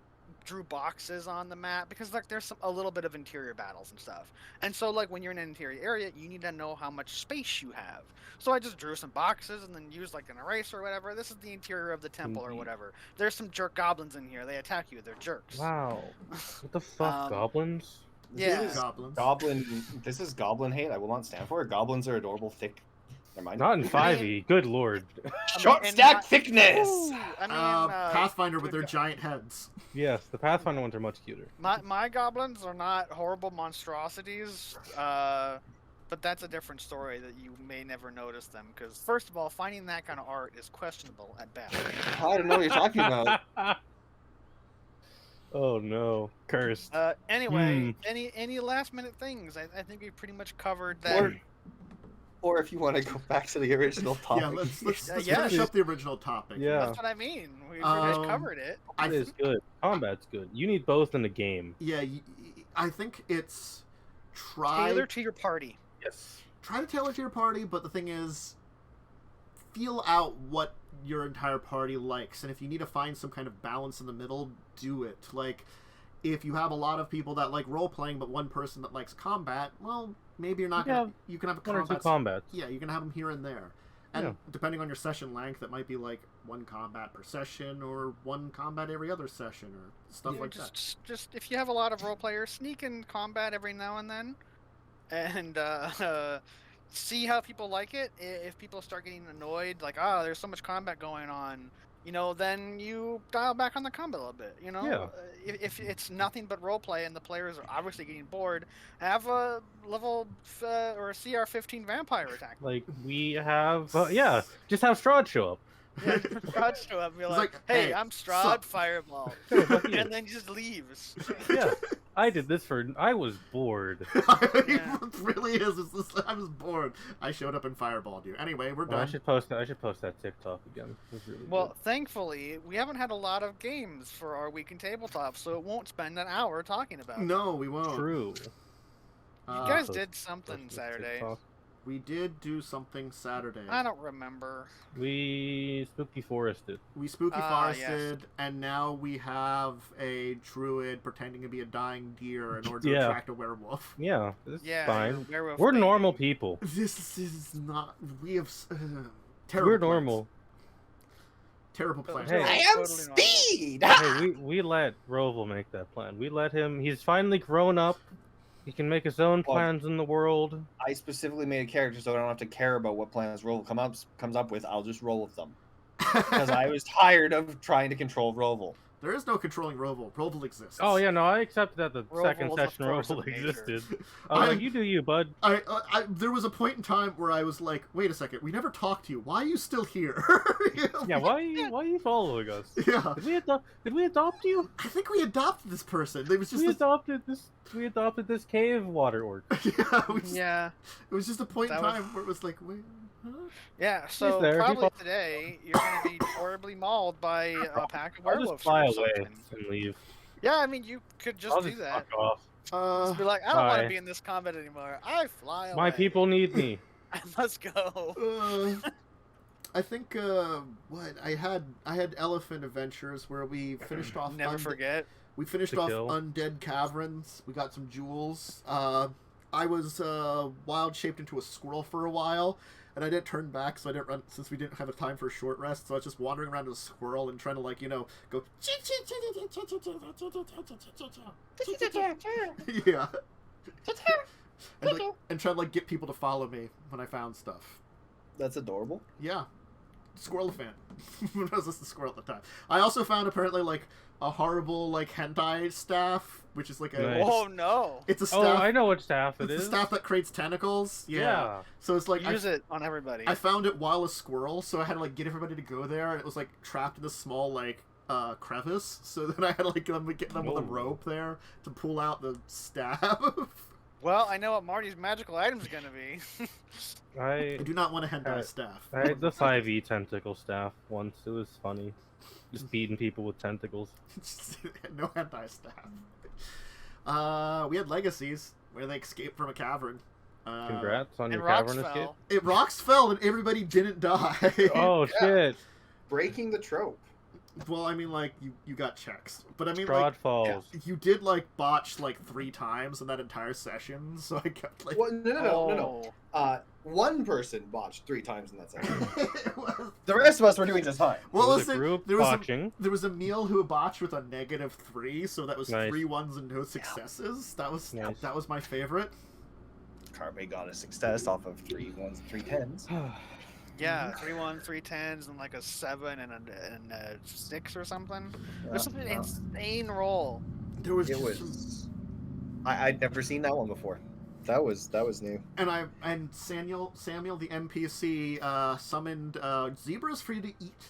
drew boxes on the map because like there's a little bit of interior battles and stuff. And so like when you're in an interior area, you need to know how much space you have. So I just drew some boxes and then used like an eraser or whatever. This is the interior of the temple or whatever. There's some jerk goblins in here. They attack you. They're jerks. Wow. What the fuck, goblins? Yeah. Goblins. This is goblin hate. I will not stand for it. Goblins are adorable, thick. Never mind. Not in 5e. Good lord. Short and stack not- thickness. Ooh, I mean, Pathfinder with good their God. giant heads. Yes, the Pathfinder ones are much cuter. My goblins are not horrible monstrosities, but that's a different story that you may never notice them. Because first of all, finding that kind of art is questionable at best. I don't know what you're talking about. Oh no, cursed. Anyway, any last minute things? I think we pretty much covered that. Or if you want to go back to the original topic. Yeah, let's Yeah, finish up the original topic. Yeah. That's what I mean. We pretty much covered it. I It is good. Combat's good. You need both in the game. Yeah, I think it's Tailor to your party. Yes. try to tailor to your party, but the thing is, feel out what your entire party likes, and if you need to find some kind of balance in the middle, do it. Like, if you have a lot of people that like role playing, but one person that likes combat, well, maybe you're not gonna. You can have a One or two combat. combats. Yeah, you can have them here and there, and Yeah. depending on your session length, it might be like one combat per session or one combat every other session or stuff Yeah, like that. just if you have a lot of role players, sneak in combat every now and then, and see how people like it. If people start getting annoyed, like, oh, there's so much combat going on, you know, then you dial back on the combat a little bit. You know, Yeah. If it's nothing but role play and the players are obviously getting bored, have a level or a CR15 vampire attack. Like we have, just have Strahd show up. Yeah, Strahd show up and be It's like, like, hey, hey, I'm Strahd, sup?" fireball, Fuck you. and then he just leaves. Yeah, I did this I was bored. Yeah. It really is. I was bored. I showed up and fireballed you. Anyway, we're Well, I done. should post that TikTok again. It was really Well, thankfully, we haven't had a lot of games for our week in tabletop, so it won't spend an hour talking about it. No, we good. won't. True. You Uh, guys post- did something Post Saturday. TikTok. We did do something Saturday. I don't remember. We spooky forested. We spooky Ah, yes. forested, and now we have a druid pretending to be a dying deer in order to Yeah. attract a werewolf. Yeah, it's Yeah, fine. werewolf We're lady. normal people. This is not. We have terrible. We're plans. normal. Terrible plans. Hey. I am Totally normal. Speed. Hey, we let Roval make that plan. We let him. He's finally grown up. He can make his own Well- plans in the world. I specifically made a character so I don't have to care about what plans Roval comes up with. I'll just roll with them because I was tired of trying to control Roval. There is no controlling Roval. Roval exists. Oh yeah, no, I accepted that the Roval second is a session force of Roval nature. existed. I was like, you do you, bud. There was a point in time where I was like, wait a second, we never talked to you. Why are you still here? You know, Yeah, why are you following us? Yeah. Did we adopt you? I think we adopted this person. It was just We adopted this cave water orc. Yeah, It was just a point in That was- time where it was like, wait, huh? yeah. So there, probably people- today you're going to be horribly mauled by a pack of I'll werewolves just fly or away something. and leave. Yeah, I mean, you could just I'll do just that. fuck off. Just be like, I don't want Bye. to be in this combat anymore. I fly away. My people need me. I must go. I think what I had Elephant Adventures where we finished off. Never forget. We finished To off kill. Undead Caverns. We got some jewels. I was wild shaped into a squirrel for a while, and I didn't turn back, so I didn't run since we didn't have a time for a short rest. So I was just wandering around as a squirrel and trying to go. Yeah. And try to get people to follow me when I found stuff. That's adorable. Yeah. Squirrelephant. When I was listening to Squirrel at the time. I also found apparently like a horrible like hentai staff, which is like a Nice. Oh no! it's a staff. Oh, I know what staff it it's is. a staff that creates tentacles. Yeah. Yeah. So it's like Use it on everybody. I found it while a squirrel, so I had to like get everybody to go there, and it was like trapped in this small like crevice. So then I had to like get them with a Whoa. rope there to pull out the staff. Well, I know what Marty's magical item's gonna be. I do not want a hentai staff. I had the 5e tentacle staff once. It was funny. Just beating people with tentacles. No hentai staff. We had legacies where they escaped from a cavern. Congrats on And your rocks cavern escape. fell. Rocks fell and everybody didn't die. Oh, shit. Breaking the trope. Well, I mean, like, you got checks. But I mean, Broad like, Falls. you did, like, botch, like, 3 times in that entire session, so I kept, like... Well, no. One person botched 3 times in that session. The rest of us were doing just fine. Well, It was a listen, group there was botching. there was Emil who botched with a -3, so that was Nice. 3 ones and no successes. That was Nice. that was my favorite. Carpe got a success off of 3 1s and 3 10s. Yeah, 3 1s, 3 10s, and like a 7 and a 6 or something. It was an insane roll. There was It just some- was. I'd never seen that one before. That was new. and Samuel the NPC summoned zebras for you to eat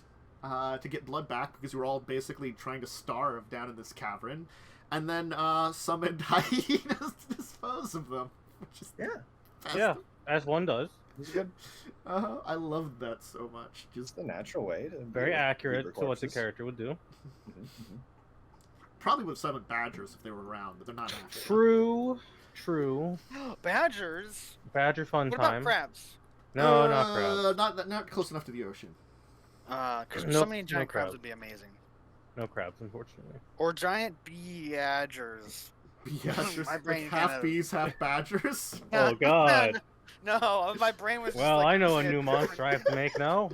to get blood back because you were all basically trying to starve down in this cavern, and then summoned hyenas to dispose of them, which is Yeah, as one does. It was good. I loved that so much. Just It's the natural way to Very deal with accurate zebra to what the corpses. character would do. probably would have summoned badgers if they were around, but they're not. True. Badgers? Badger fun What time. about crabs? No, not crabs. Not close enough to the ocean. Because so Nope, many no giant crabs crab. would be amazing. No crabs, unfortunately. Or giant badgers. Yeah, just My like brain half kinda- bees, half badgers. Oh, God. No, my brain was. Just Well, like, I know a thinking new of monster I have to make now.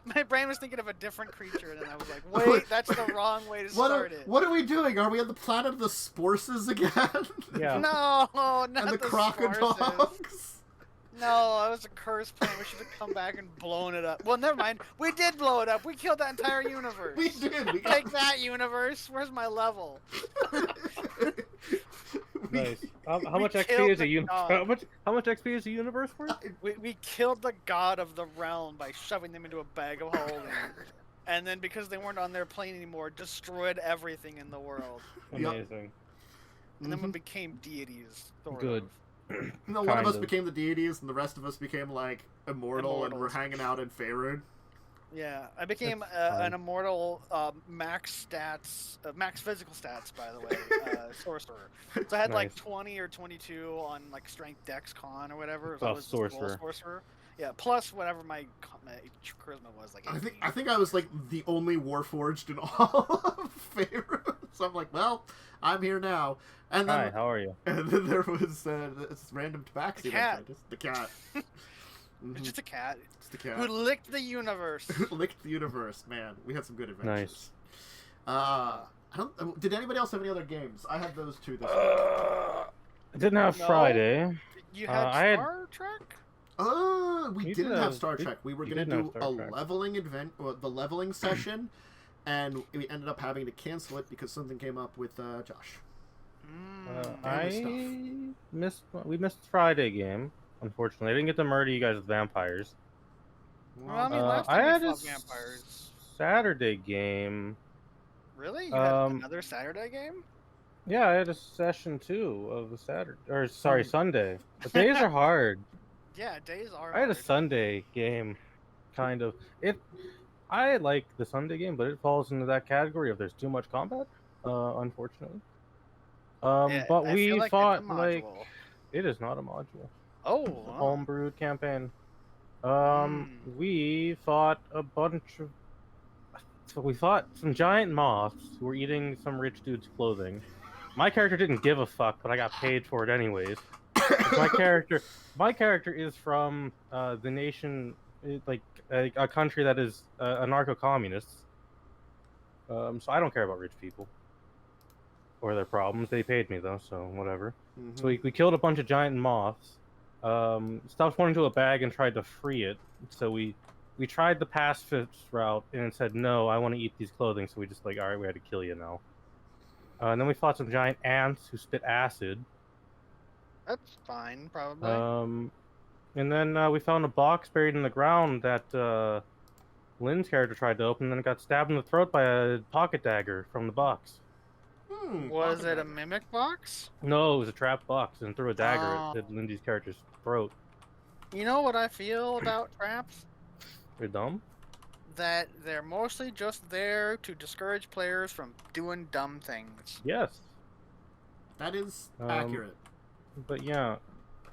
my brain was thinking of a different creature, and then I was like, wait, that's the wrong way to start it. What are we doing? Are we on the planet of the Sporces again? Yeah. No, not And the Sparses. crocodiles? No, that was a curse plan. We should have come back and blown it up. Well, never mind. We did blow it up. We killed that entire universe. We did. We Take that, universe. Where's my level? Nice. How much We XP killed is a the universe? god. How much XP is a universe worth? We killed the god of the realm by shoving them into a bag of holding. And then because they weren't on their plane anymore, destroyed everything in the world. Yep. Amazing. And then we became deities. Sort Good. of. No, one of us Kind of. became the deities, and the rest of us became like immortal, and we're Immortals. hanging out in Faerun. Yeah, I became That's fine. an immortal max physical stats, by the way, sorcerer. So I had like Nice. 20 or 22 on like strength dex con or whatever. Oh, I was just full sorcerer. sorcerer. Yeah, plus whatever my charisma was, like 18. I think I was like the only warforged in all of Faerun. So I'm like, well, I'm here now. And then, Hi, how are you? and then there was this random tabaxi. The cat. The cat. It's just a cat It's the cat. who licked the universe. Licked the universe, man. We had some good adventures. Nice. I don't. Did anybody else have any other games? I had those 2 this week. I didn't have No. Friday. You had I had- Star Trek? We You didn't did have a- Star you- Trek. We were you going to didn't do have a Star Trek. leveling the leveling session, and we ended up having to cancel it because something came up with Josh. Mm. We missed Friday game. Unfortunately, I didn't get to murder you guys with vampires. Well, I mean, Uh, last I time had we a fought vampires. Saturday game. Really? You had um, another Saturday game? Yeah, I had a session 2 of the Saturday, or sorry, Sunday. The days are hard. Yeah, days are. I had a hard. Sunday game, kind of. I like the Sunday game, but it falls into that category of there's too much combat. Unfortunately. Yeah, But I we feel like it's a fought like module. it is not a module. Oh, It's a wow. homebrewed campaign. Hmm. We fought a bunch of. So we fought some giant moths who were eating some rich dude's clothing. My character didn't give a fuck, but I got paid for it anyways. 'Cause my character is from the nation, like a country that is anarcho-communist. So I don't care about rich people or their problems. They paid me though, so whatever. So we killed a bunch of giant moths. Stuffed one into a bag and tried to free it. So we we tried the pacifist route, and it said, no, I want to eat these clothing, so we just like, all right, we had to kill you now. And then we fought some giant ants who spit acid. That's fine, probably. And then we found a box buried in the ground that Lynn's character tried to open, and then got stabbed in the throat by a pocket dagger from the box. Was it a mimic box? No, it was a trapped box, and threw a dagger Oh. at Lindy's character's throat. You know what I feel about traps? You're dumb? That they're mostly just there to discourage players from doing dumb things. Yes. That is accurate. But yeah,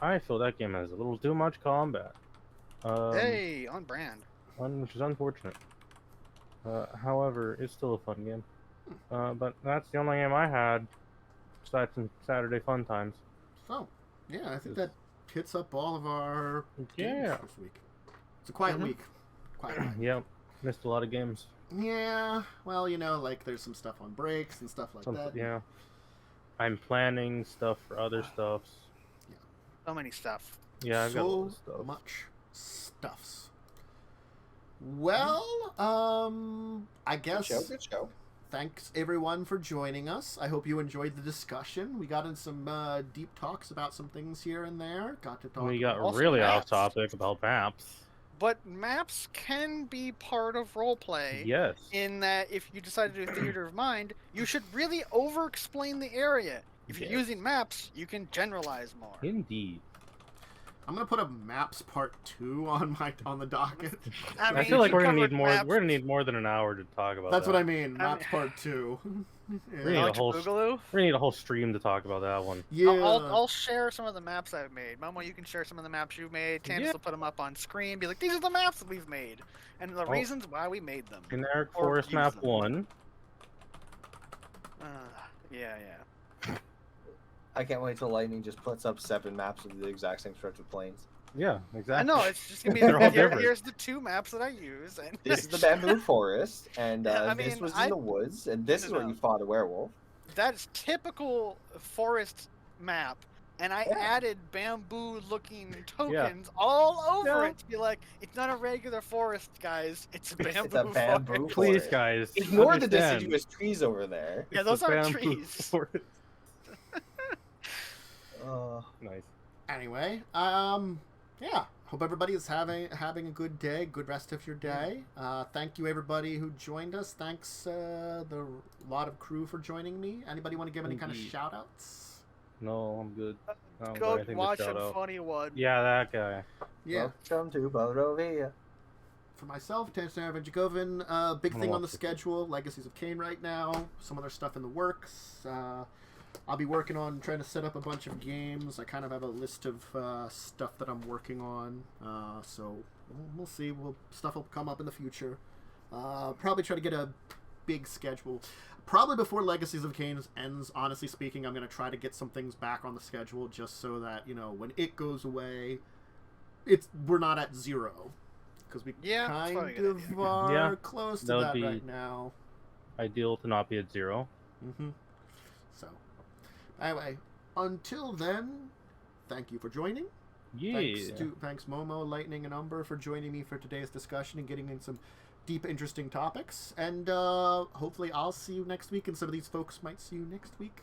I feel that game has a little too much combat. Hey, on brand. Which is unfortunate. However, it's still a fun game. But that's the only game I had, besides some Saturday fun times. So, yeah, I think that hits up all of our games Yeah. this week. It's a quiet week. Quiet week. Yep, missed a lot of games. Yeah, well, you know, like there's some stuff on breaks and stuff like that. Yeah. I'm planning stuff for other stuffs. So many stuff. Yeah, I've got a lot of So stuff. much stuffs. Well, I guess. Good show. Thanks everyone for joining us. I hope you enjoyed the discussion. We got in some deep talks about some things here and there. Got to talk. We got Also really off maps. topic about maps. But maps can be part of roleplay. Yes. In that, if you decide to do theater of mind, you should really over-explain the area. If you're Yes. using maps, you can generalize more. Indeed. I'm gonna put a maps part 2 on the docket. I feel like you we're gonna covered need more. maps. We're gonna need more than an hour to talk about That's that. what I mean. I Maps mean- part 2. We yeah. need a Alex whole. Boogaloo? We're gonna need a whole stream to talk about that one. Yeah. I'll share some of the maps I've made. Momo, you can share some of the maps you've made. Candace Yeah. will put them up on screen. Be like, these are the maps that we've made, and the Oh. reasons why we made them. Generic Or Forest use Map them. 1. Yeah. I can't wait till Lightning just puts up 7 maps of the exact same stretch of plains. Yeah, exactly. I know, it's just gonna be They're all here, different. here's the 2 maps that I use. And This is the bamboo forest, and I this mean, was in I- the woods, and this is where No. you fought a werewolf. That's typical forest map. And I Yeah. added bamboo-looking tokens all over Yeah. it to be like, it's not a regular forest, guys. It's a bamboo, It's a bamboo forest. Please, forest. guys. Ignore the understand. deciduous trees over there. Yeah, It's those a aren't bamboo trees. forest. Nice. Nice. Anyway, yeah. Hope everybody is having a good day, good rest of your day. Thank you everybody who joined us. Thanks the lot of crew for joining me. Anybody want to give any kind of Indeed. shout outs? No, I'm good. I don't got Go anything to watch shout a out. funny one. Yeah, that guy. Yeah. Welcome to Barovia. For myself, Tanner and Dracovin, big I'm thing gonna on the watch it. schedule, Legacies of Kain right now. Some other stuff in the works. I'll be working on trying to set up a bunch of games. I kind of have a list of stuff that I'm working on. So we'll see. Stuff will come up in the future. Probably try to get a big schedule. Probably before Legacies of Kain ends, honestly speaking, I'm going to try to get some things back on the schedule just so that, you know, when it goes away, we're not at 0. Because we Yeah, that's probably a kind good of idea. are Yeah, close to that would that be- right now. Ideal to not be at 0. So, anyway, until then, thank you for joining. Yeah. Thanks Momo, Lightning, and Umber for joining me for today's discussion and getting in some deep, interesting topics. And hopefully I'll see you next week, and some of these folks might see you next week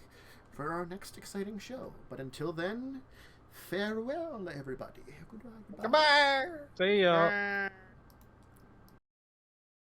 for our next exciting show. But until then, farewell, everybody. Goodbye. Goodbye! See ya. Bye.